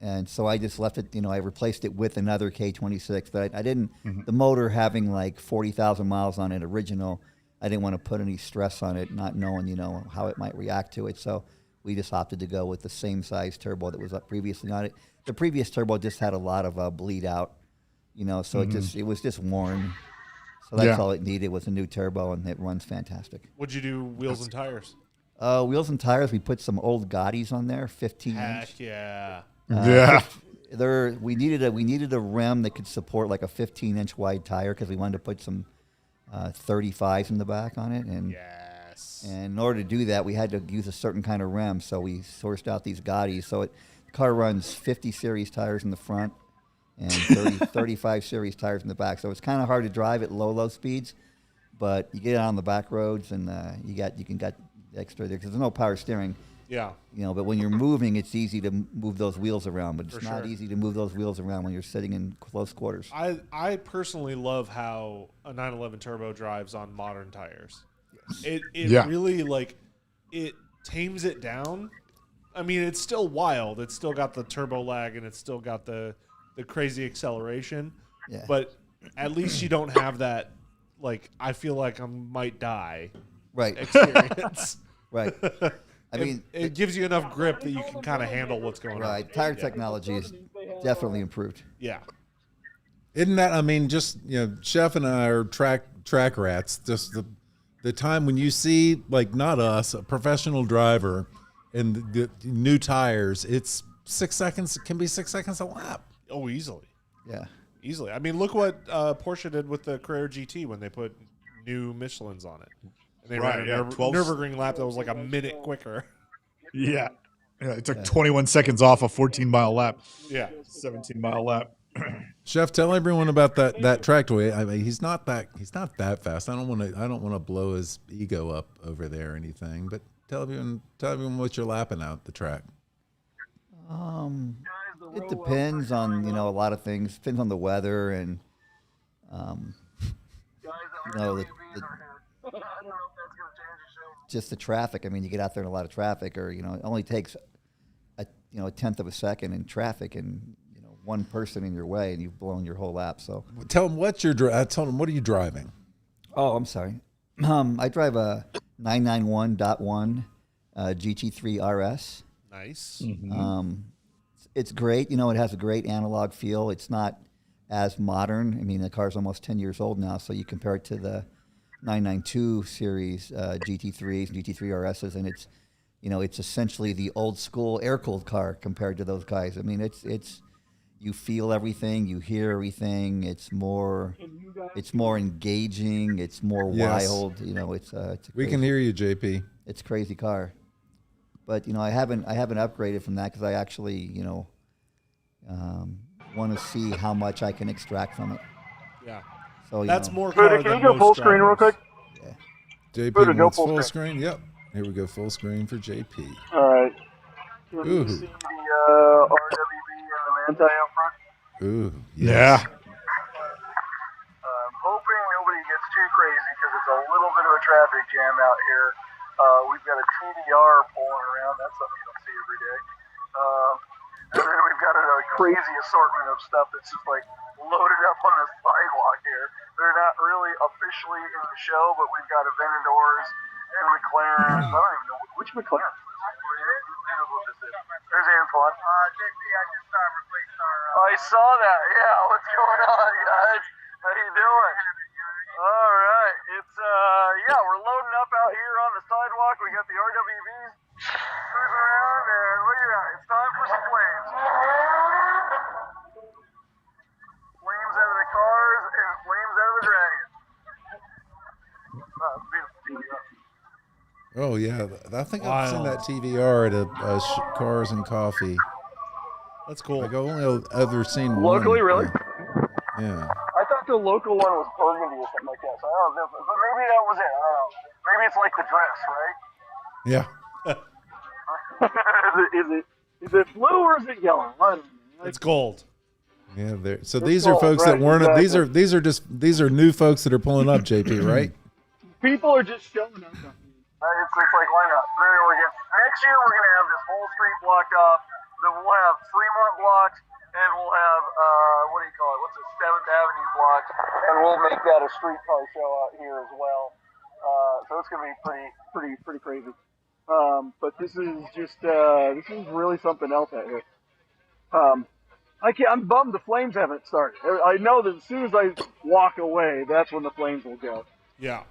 And so I just left it. I replaced it with another K26, but I didn't. The motor having like 40,000 miles on it original, I didn't want to put any stress on it, not knowing how it might react to it. So we just opted to go with the same size turbo that was up previously on it. The previous turbo just had a lot of bleed out, so it was just worn. So that's all it needed was a new turbo, and it runs fantastic. What'd you do, wheels and tires? Wheels and tires, we put some old Gaudis on there, 15 inch. Heck yeah. We needed a rim that could support like a 15-inch wide tire because we wanted to put some 35s in the back on it, and in order to do that, we had to use a certain kind of rim. So we sourced out these Gaudis. So the car runs 50 series tires in the front and 35 series tires in the back. So it's kind of hard to drive at low speeds, but you get out on the back roads and you can get extra there because there's no power steering. Yeah. But when you're moving, it's easy to move those wheels around, but it's not easy to move those wheels around when you're sitting in close quarters. I personally love how a 911 turbo drives on modern tires. It really, like, it tames it down. I mean, it's still wild. It's still got the turbo lag and it's still got the crazy acceleration. Yeah. But at least you don't have that, like, I feel like I might die experience. Right. I mean, it gives you enough grip that you can kind of handle what's going on. Right. Tire technology is definitely improved. Yeah. Isn't that, just, Chef and I are track rats. Just the time when you see, like, not us, a professional driver and the new tires, it's 6 seconds. It can be 6 seconds a lap. Oh, easily. Yeah. Easily. I mean, look what Porsche did with the Carrera GT when they put new Michelins on it. And they ran a Nürburgring lap that was like a minute quicker. Yeah. It took 21 seconds off a 14-mile lap. Yeah. 17-mile lap. Chef, tell everyone about that track toy. He's not that fast. I don't want to blow his ego up over there or anything. But tell everyone what you're lapping out the track. It depends on a lot of things. Depends on the weather and just the traffic. I mean, you get out there in a lot of traffic, or it only takes a tenth of a second in traffic, and one person in your way, and you've blown your whole lap. So tell them what are you driving? Oh, I'm sorry. I drive a 991.1 GT3 RS. Nice. It's great. It has a great analog feel. It's not as modern. I mean, the car's almost 10 years old now, so you compare it to the 992 series GT3s, GT3 RSs, and it's essentially the old school air-cooled car compared to those guys. I mean, it's you feel everything, you hear everything. It's more engaging. It's more wild. We can hear you, JP. It's a crazy car. But I haven't upgraded from that because I actually want to see how much I can extract from it. Yeah. So that's more car can you go full screen real quick? Yeah. JP wants full screen. Yep. Here we go, full screen for JP. All right. Ooh. You see the RWB and the Manti up front? Ooh. Yes. Yeah. I'm hoping nobody gets too crazy because it's a little bit of a traffic jam out here. We've got a TDR pulling around. That's something you don't see every day. And then we've got a crazy assortment of stuff that's just like loaded up on the sidewalk here. They're not really officially in the show, but we've got Aventadors and McLarens. I don't even know which McLaren. There's Antoine. JP, I just replaced our. I saw that. Yeah, what's going on, guys? How you doing? All right, it's we're loading up out here on the sidewalk. We got the RWBs cruising around, and look at that. It's time for some flames. Flames out of the cars and flames out of the dragons. Beautiful. Oh yeah, I think I've seen that TVR at a Cars and Coffee. That's cool. Like I've only ever seen Locally, one. really? Yeah. I thought the local one was burgundy or something like that. So I don't know, but maybe that was it. I don't know. Maybe it's like the dress, right? Yeah. Is it blue or is it yellow? I don't know. It's gold. Yeah. So these are folks that weren't. Exactly. These are new folks that are pulling up, JP, right? People are just showing up. It's like, why not? Very organic. Next year, we're going to have this whole street blocked off. Then we'll have Fremont blocked, and we'll have, what do you call it? What's it? 7th Avenue blocked. And we'll make that a streetcar show out here as well. So it's going to be pretty crazy. But this is just, this is really something else out here. I'm bummed the flames haven't started. I know that as soon as I walk away, that's when the flames will go. Yeah.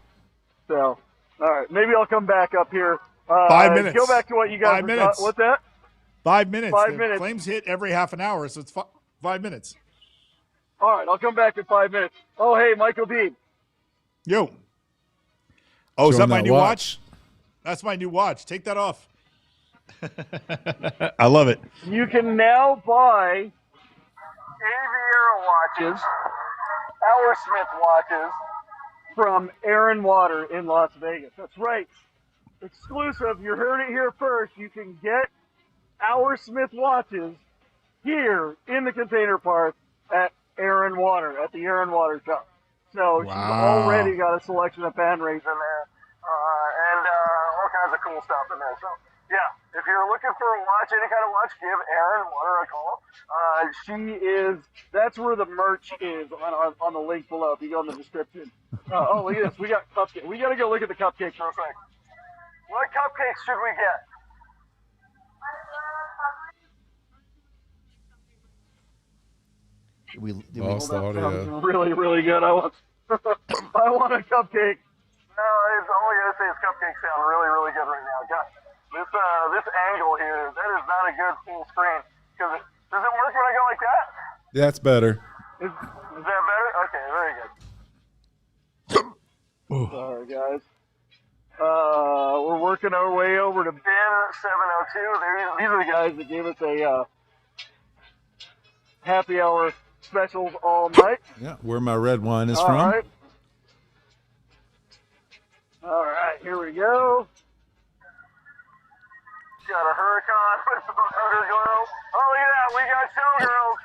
So, all right, maybe I'll come back up here. 5 minutes. Go back to what you guys 5 minutes. What's that? 5 minutes. 5 The minutes. Flames hit every half an hour, so it's 5 minutes. All right, I'll come back in 5 minutes. Oh, hey, Michael Beeb. Yo. Oh, is Show that him my that new watch. watch? That's my new watch. Take that off. I love it. You can now buy Aviera watches, Hoursmith watches from Aaron Water in Las Vegas. That's right. Exclusive. You heard it here first. You can get Hoursmith watches here in the Container Park at Aaron Water, at the Aaron Water shop. So she's already got a selection of fan rays in there and all kinds of cool stuff in there. So, yeah, if you're looking for a watch, any kind of watch, give Aaron Water a call. That's where the merch is on the link below if you go in the description. Oh, look at this. We got cupcakes. We got to go look at the cupcakes real quick. What cupcakes should we get? Lost audio. Sounds really, really good. I want a cupcake. No, all I gotta say is cupcakes sound really, really good right now. God, this angle here, that is not a good full screen. Does it work when I go like that? That's better. Is that better? Okay, very good. Sorry, guys. We're working our way over to Ben 702. These are the guys that gave us a happy hour specials all night. Yeah, where my red wine is All from. right. All right, here we go. Got a Huracan with some underglow. Oh, look at that. We got showgirls.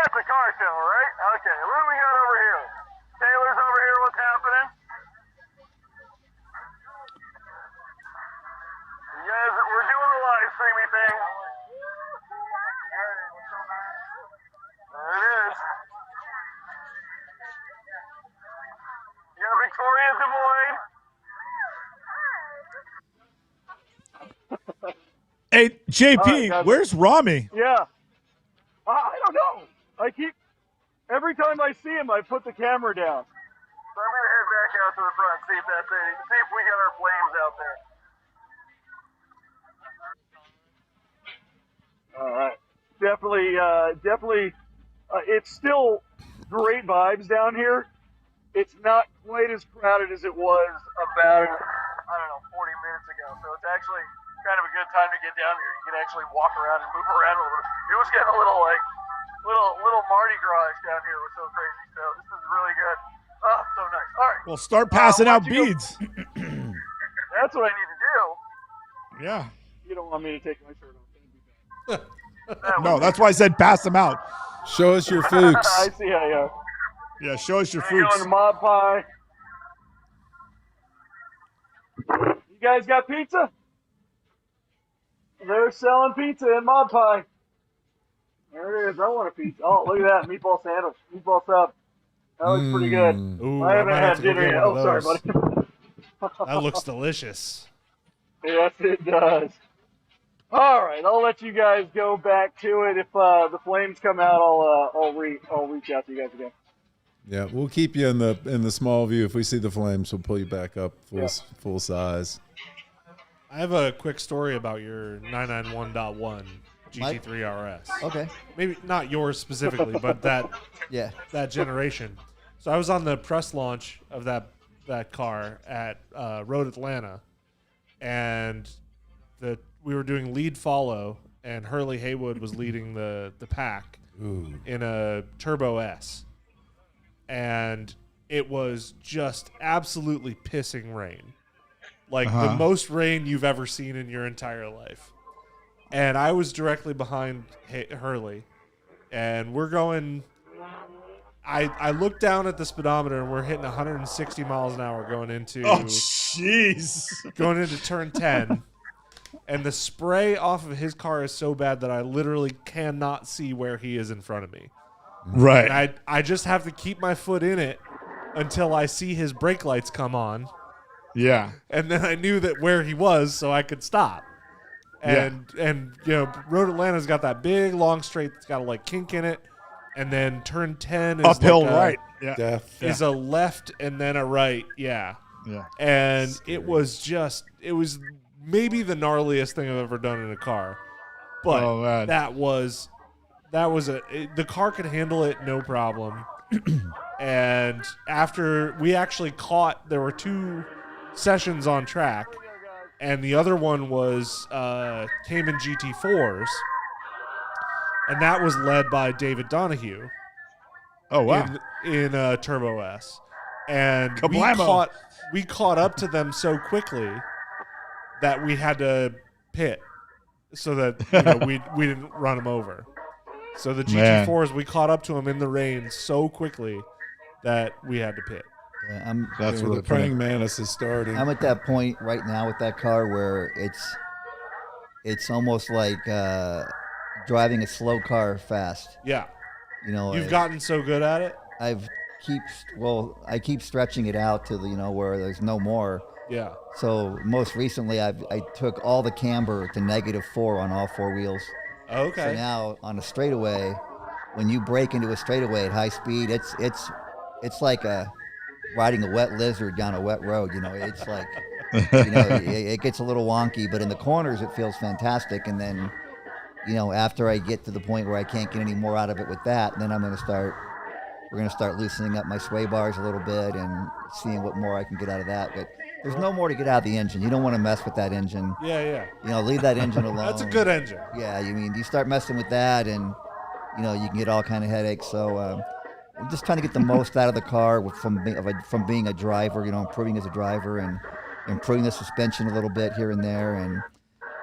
That's a car show, right? Okay, what do we got over here? Taylor's over here. What's happening? You guys, we're doing the live streaming thing. There it is. You got Victoria Devoid. Hey, JP, All right, guys. where's Romi? Yeah. I don't know. Every time I see him, I put the camera down. So I'm going to head back out to the front, see if we got our flames out there. All right. Definitely, it's still great vibes down here. It's not quite as crowded as it was about, 40 minutes ago. So it's actually kind of a good time to get down here. You can actually walk around and move around a little bit. It was getting a little Mardi Gras down here. It was so crazy. So this is really good. Oh, so nice. All right. Well, start passing out beads. That's what I need to do. Yeah. You don't want me to take my shirt off. No, that's why I said pass them out. Show us your fooks. I see how you are. Yeah, show us your You going foods. to Mob Pie? You guys got pizza? They're selling pizza in Mob Pie. There it is. I want a pizza. Oh, look at that. Meatball sandwich. Meatball sub. That looks pretty good. Ooh, I haven't might had have to go dinner get yet. one Oh, of sorry, those. buddy. That looks delicious. Yes, it does. All right, I'll let you guys go back to it. If the flames come out, I'll reach out to you guys again. Yeah, we'll keep you in the small view. If we see the flames, we'll pull you back up full size. I have a quick story about your 991.1 GT3 RS. Okay. Maybe not yours specifically, but that generation. So I was on the press launch of that car at Road Atlanta, and we were doing lead follow, and Hurley Haywood was leading the pack in a Turbo S, and it was just absolutely pissing rain, like the most rain you've ever seen in your entire life. And I was directly behind Hurley, and we're going. I looked down at the speedometer, and we're hitting 160 miles an hour going into. Oh, jeez! Going into turn 10, and the spray off of his car is so bad that I literally cannot see where he is in front of me. Right. And I just have to keep my foot in it until I see his brake lights come on. Yeah. And then I knew that where he was, so I could stop. And Road Atlanta's got that big long straight that's got a like kink in it. And then turn 10 is uphill like right. Yeah. Is a left and then a right. Yeah. Yeah. And it was maybe the gnarliest thing I've ever done in a car. But the car could handle it no problem. And after we actually there were 2 sessions on track, and the other one was Cayman GT4s. And that was led by David Donahue. Oh, wow. In Turbo S. And we caught up to them so quickly that we had to pit so that we didn't run them over. So the GT4s, we caught up to them in the rain so quickly that we had to pit. Yeah, That's where the praying mantis is starting. I'm at that point right now with that car where it's almost like driving a slow car fast. Yeah. You've gotten so good at it. I keep stretching it out to where there's no more. Yeah. So most recently I took all the camber to -4 on all 4 wheels. Okay. So now on a straightaway, when you break into a straightaway at high speed, it's like riding a wet lizard down a wet road. It's like it gets a little wonky, but in the corners it feels fantastic. And then after I get to the point where I can't get any more out of it with that, then we're going to start loosening up my sway bars a little bit and seeing what more I can get out of that. But there's no more to get out of the engine. You don't want to mess with that engine. Yeah. Leave that engine alone. That's a good engine. Yeah, you start messing with that and, you can get all kind of headaches. So I'm just trying to get the most out of the car from being a driver, improving as a driver and improving the suspension a little bit here and there. And,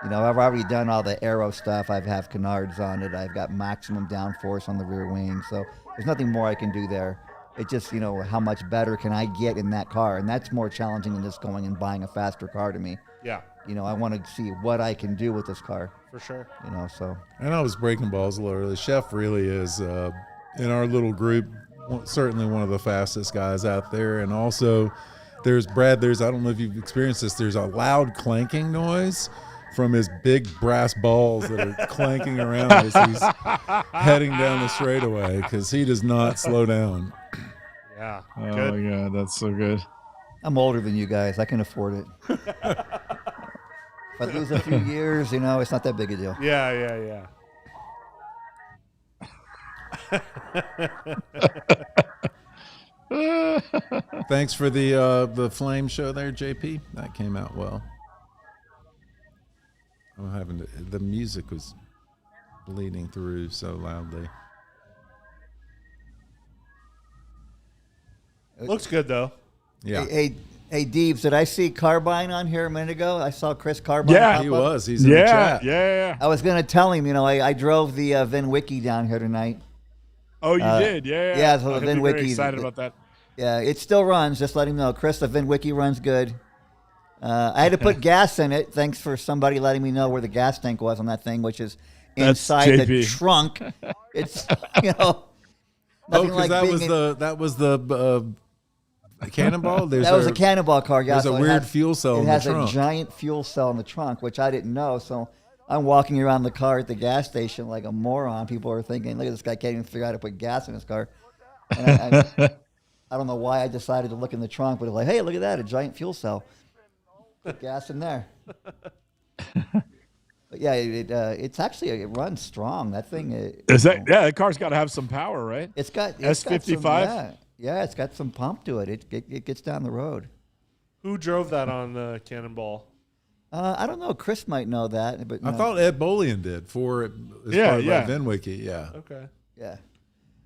I've already done all the aero stuff. I have canards on it. I've got maximum downforce on the rear wing. So there's nothing more I can do there. It's just, how much better can I get in that car? And that's more challenging than just going and buying a faster car to me. Yeah. I want to see what I can do with this car. For sure. So. And I was breaking balls a little early. Chef really is, in our little group, certainly one of the fastest guys out there. And also, there's Brad, I don't know if you've experienced this, there's a loud clanking noise from his big brass balls that are clanking around as he's heading down the straightaway because he does not slow down. Yeah. Oh, good. My God. That's so good. I'm older than you guys. I can afford it. If I lose a few years, it's not that big a deal. Yeah. Thanks for the flame show there, JP. That came out well. The music was bleeding through so loudly. Looks good though. Yeah. Hey, Deebs, did I see Carbine on here a minute ago? I saw Chris Carbine. Yeah, he was. He's in the chat. Yeah. I was going to tell him, I drove the Vin Wiki down here tonight. Oh, you did? Yeah. Yeah, so the I'd Vin be Wiki. very excited about that. Yeah, it still runs. Just let him know. Chris, the Vin Wiki runs good. I had to put gas in it. Thanks for somebody letting me know where the gas tank was on that thing, which is inside the trunk. It's because that was the Cannonball. That was a Cannonball car. Yeah, there's a weird fuel cell in the trunk. It has a giant fuel cell in the trunk, which I didn't know. So I'm walking around the car at the gas station like a moron. People are thinking, "Look at this guy, can't even figure out how to put gas in his car." And I don't know why I decided to look in the trunk, but it's like, hey, look at that, a giant fuel cell. Put gas in there. But yeah, it's actually it runs strong. That thing is that that car's got to have some power, right? It's got S55. Yeah, it's got some pump to it. It gets down the road. Who drove that on Cannonball? I don't know. Chris might know that, but I thought Ed Bolian did for it. Part of VinWiki. Yeah. Okay. Yeah.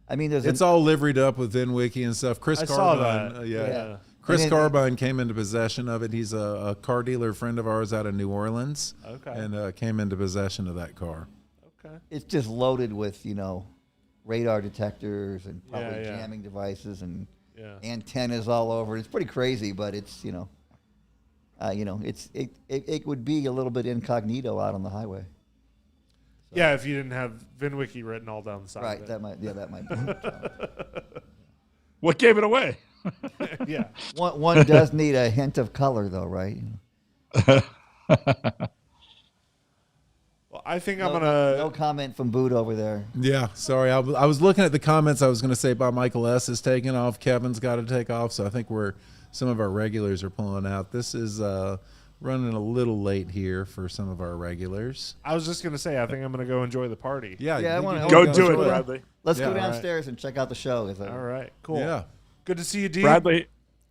I mean, it's all liveried up with VinWiki and stuff. Chris Carbine. Saw that. Yeah. Chris Carbine came into possession of it. He's a car dealer friend of ours out of New Orleans. Okay. And came into possession of that car. Okay. It's just loaded with, radar detectors and probably jamming devices and antennas all over. It's pretty crazy, but it's, it would be a little bit incognito out on the highway. So. Yeah, if you didn't have VinWiki written all down the side. Right. Of it. That might be. What gave it away? Yeah. One does need a hint of color, though, right? Well, I think I'm gonna. No comment from Boot over there. Yeah, sorry. I was looking at the comments. I was going to say about Michael S. is taking off. Kevin's got to take off. So I think some of our regulars are pulling out. This is running a little late here for some of our regulars. I was just gonna say, I think I'm gonna go enjoy the party. Yeah, I want to go do it, Bradley. Let's go downstairs and check out the show. All right, cool. Yeah, good to see you, Dean.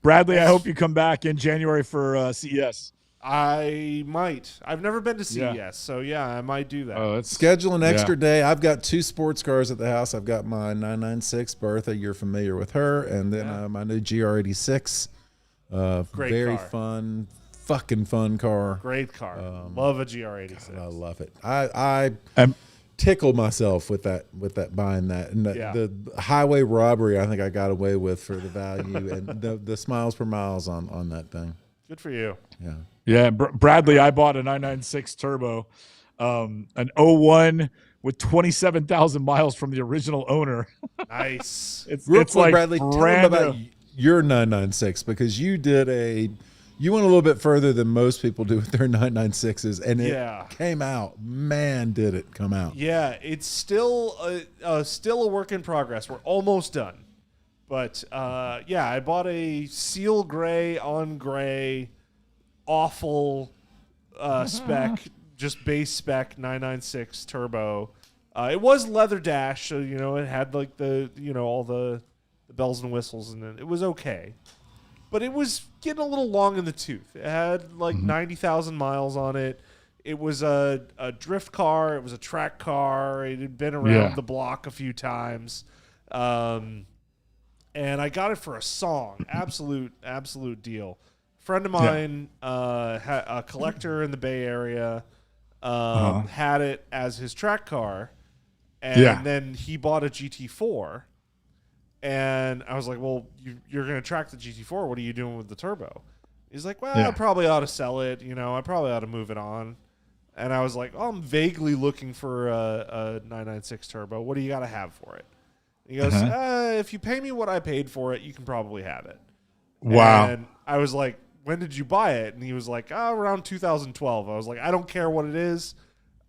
Bradley, I hope you come back in January for CES. I might. I've never been to CES, so yeah, I might do that. Schedule an extra day. I've got 2 sports cars at the house. I've got my 996 Bertha. You're familiar with her, and then my new GR86. Great very car. fun, fucking fun car. Great car. Love a GR86. I love it. I tickle myself with that buying that, and the highway robbery. I think I got away with for the value and the smiles per miles on that thing. Good for you. Yeah. Yeah, Bradley, I bought a 996 turbo, an 01 with 27,000 miles from the original owner. Nice. It's like Bradley, tell them about your 996 because you went a little bit further than most people do with their 996s, and it came out. Man, did it come out. Yeah, it's still a work in progress. We're almost done. But, I bought a seal gray on gray, awful spec, just base spec 996 turbo. It was leather dash, so, it had like all the bells and whistles, and it was okay. But it was getting a little long in the tooth. It had like 90,000 miles on it. It was a drift car. It was a track car. It had been around the block a few times. And I got it for a song. Absolute deal. Friend of mine, a collector in the Bay Area, had it as his track car. And then he bought a GT4. And I was like, well, you're going to track the GT4. What are you doing with the turbo? He's like, well, I probably ought to sell it. I probably ought to move it on. And I was like, oh, I'm vaguely looking for a 996 turbo. What do you got to have for it? And he goes, if you pay me what I paid for it, you can probably have it. Wow. And I was like, when did you buy it? And he was like, around 2012. I was like, I don't care what it is.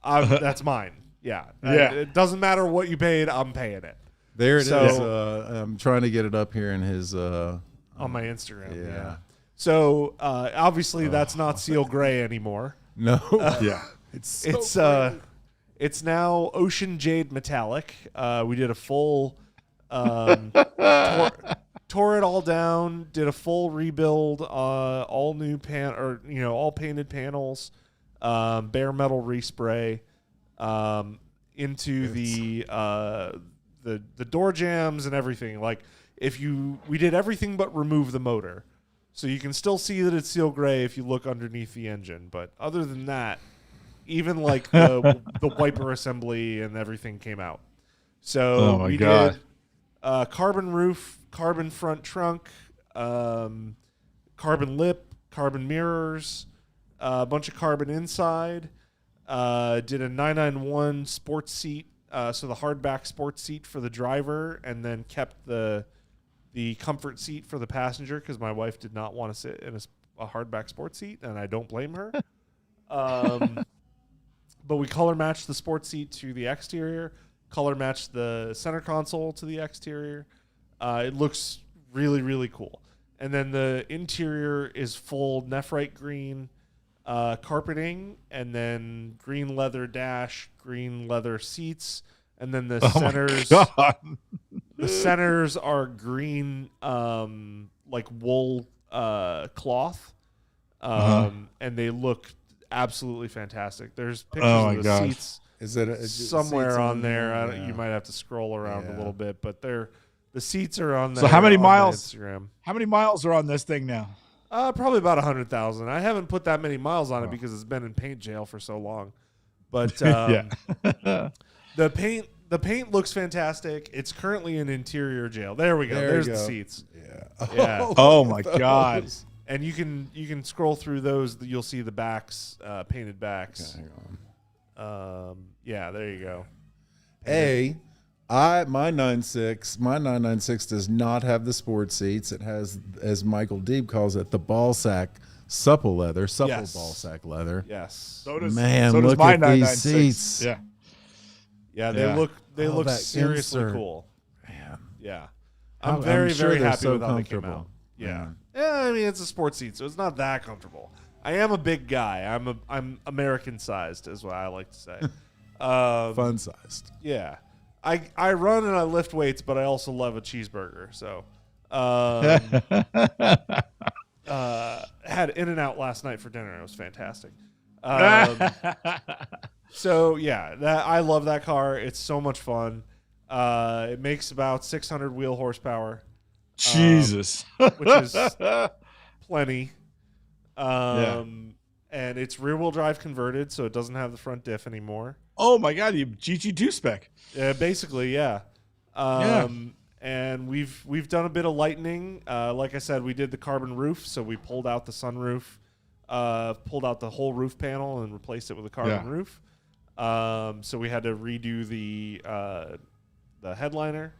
That's mine. Yeah. It doesn't matter what you paid. I'm paying it. There it is. I'm trying to get it up here in his on my Instagram. Yeah. So obviously that's not seal gray anymore. No. It's now ocean jade metallic. We did a full tore it all down. Did a full rebuild. All new all painted panels. Bare metal respray. Into the door jams and everything. Like we did everything but remove the motor, so you can still see that it's seal gray if you look underneath the engine. But other than that, even like the wiper assembly and everything came out. So did carbon roof, carbon front trunk, carbon lip, carbon mirrors, a bunch of carbon inside. Did a 991 sports seat. So the hardback sports seat for the driver, and then kept the comfort seat for the passenger because my wife did not want to sit in a hardback sports seat, and I don't blame her. But we color matched the sports seat to the exterior, color matched the center console to the exterior. It looks really, really cool. And then the interior is full nephrite green, carpeting, and then green leather dash, green leather seats, and then the centers are green, like wool cloth, and they look absolutely fantastic. There's pictures of the seats. Is it somewhere on there? You might have to scroll around a little bit, but the seats are on there. So how many miles? Instagram. How many miles are on this thing now? Probably about 100,000. I haven't put that many miles on it because it's been in paint jail for so long. But the paint looks fantastic. It's currently in interior jail. There we go. There's the seats. Yeah. Oh my God. And you can scroll through those. You'll see the backs, painted backs. Hang on. Yeah, there you go. My 996 does not have the sport seats. It has, as Michael Deeb calls it, the ball sack supple ball sack leather. Yes. So does look my at these 996. seats. Yeah. Yeah, they look seriously cool. Man. Yeah. I'm very happy so with how they came out. Yeah. Yeah, I mean it's a sports seat, so it's not that comfortable. I am a big guy. I'm American sized, is what I like to say. Fun sized. Yeah. I run and I lift weights, but I also love a cheeseburger. So, had In-N-Out last night for dinner. It was fantastic. So yeah, I love that car. It's so much fun. It makes about 600 wheel horsepower. Jesus, which is plenty. And it's rear wheel drive converted, so it doesn't have the front diff anymore. Oh my God, you GT2 spec. Basically, yeah. And we've done a bit of lightening. Like I said, we did the carbon roof, so we pulled out the sunroof, pulled out the whole roof panel and replaced it with a carbon roof. So we had to redo the headliner.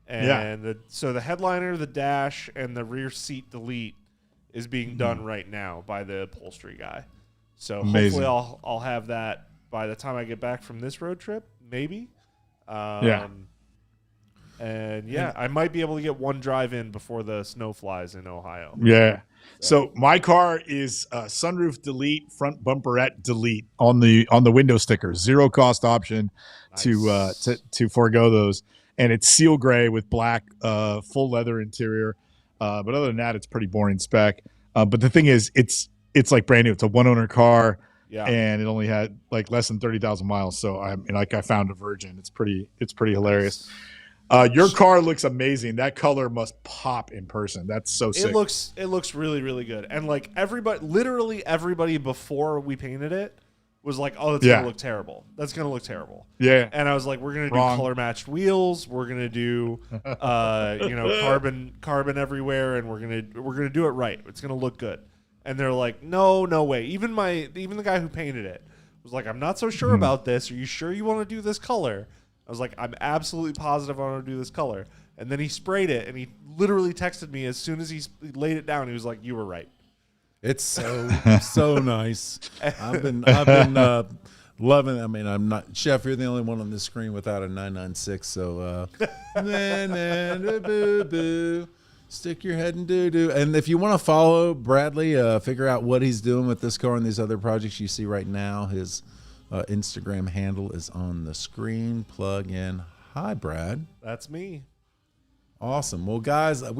And so the headliner, the dash, and the rear seat delete is being done right now by the upholstery guy. So hopefully I'll have that by the time I get back from this road trip, maybe. And I might be able to get one drive in before the snow flies in Ohio. Yeah. So my car is sunroof delete, front bumperette delete on the window sticker. Zero cost option to forego those. And it's seal gray with black full leather interior. But other than that, it's pretty boring spec. But the thing is, it's like brand new. It's a one owner car. Yeah. And it only had like less than 30,000 miles. So I found a virgin. It's pretty hilarious. Your car looks amazing. That color must pop in person. That's so sick. It looks really, really good. And like literally everybody before we painted it was like, oh, it's going to look terrible. That's going to look terrible. Yeah. And I was like, we're going to do color matched wheels. We're going to do, carbon everywhere. And we're going to do it right. It's going to look good. And they're like, no way. Even the guy who painted it was like, I'm not so sure about this. Are you sure you want to do this color? I was like, I'm absolutely positive I want to do this color. And then he sprayed it, and he literally texted me as soon as he laid it down. He was like, you were right. It's so nice. I've been loving it. I mean, I'm not, Chef, you're the only one on this screen without a 996. So, stick your head in doo-doo. And if you want to follow Bradley, figure out what he's doing with this car and these other projects you see right now, his Instagram handle is on the screen. Plug in. Hi, Brad. That's me. Awesome. Well, guys, I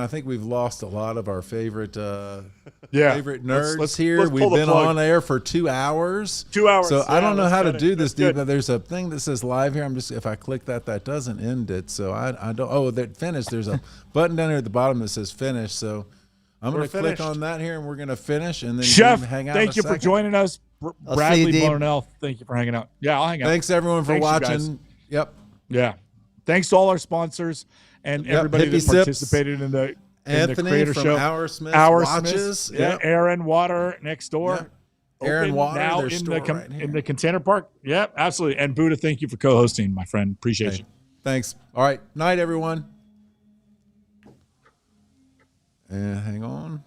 think we've lost a lot of our favorite favorite nerds here. We've been on air for 2 hours. 2 hours. So I don't know how to do this, dude, but there's a thing that says live here. If I click that doesn't end it. So I don't, that finish. There's a button down here at the bottom that says finish. So I'm going to click on that here and we're going to finish. And then Chef, hang out thank you for joining us. Bradley Bonell, thank you for hanging out. Yeah, I'll hang out. Thanks everyone for watching. Yep. Yeah. Thanks to all our sponsors and everybody that participated in the Creator from Show. Our Watches. Yeah. Aaron Water next door. Yep. Aaron Water now in the Container Park. Yeah, absolutely. And Buddha, thank you for co-hosting, my friend. Appreciate you. Thanks. All right. Night, everyone. And hang on.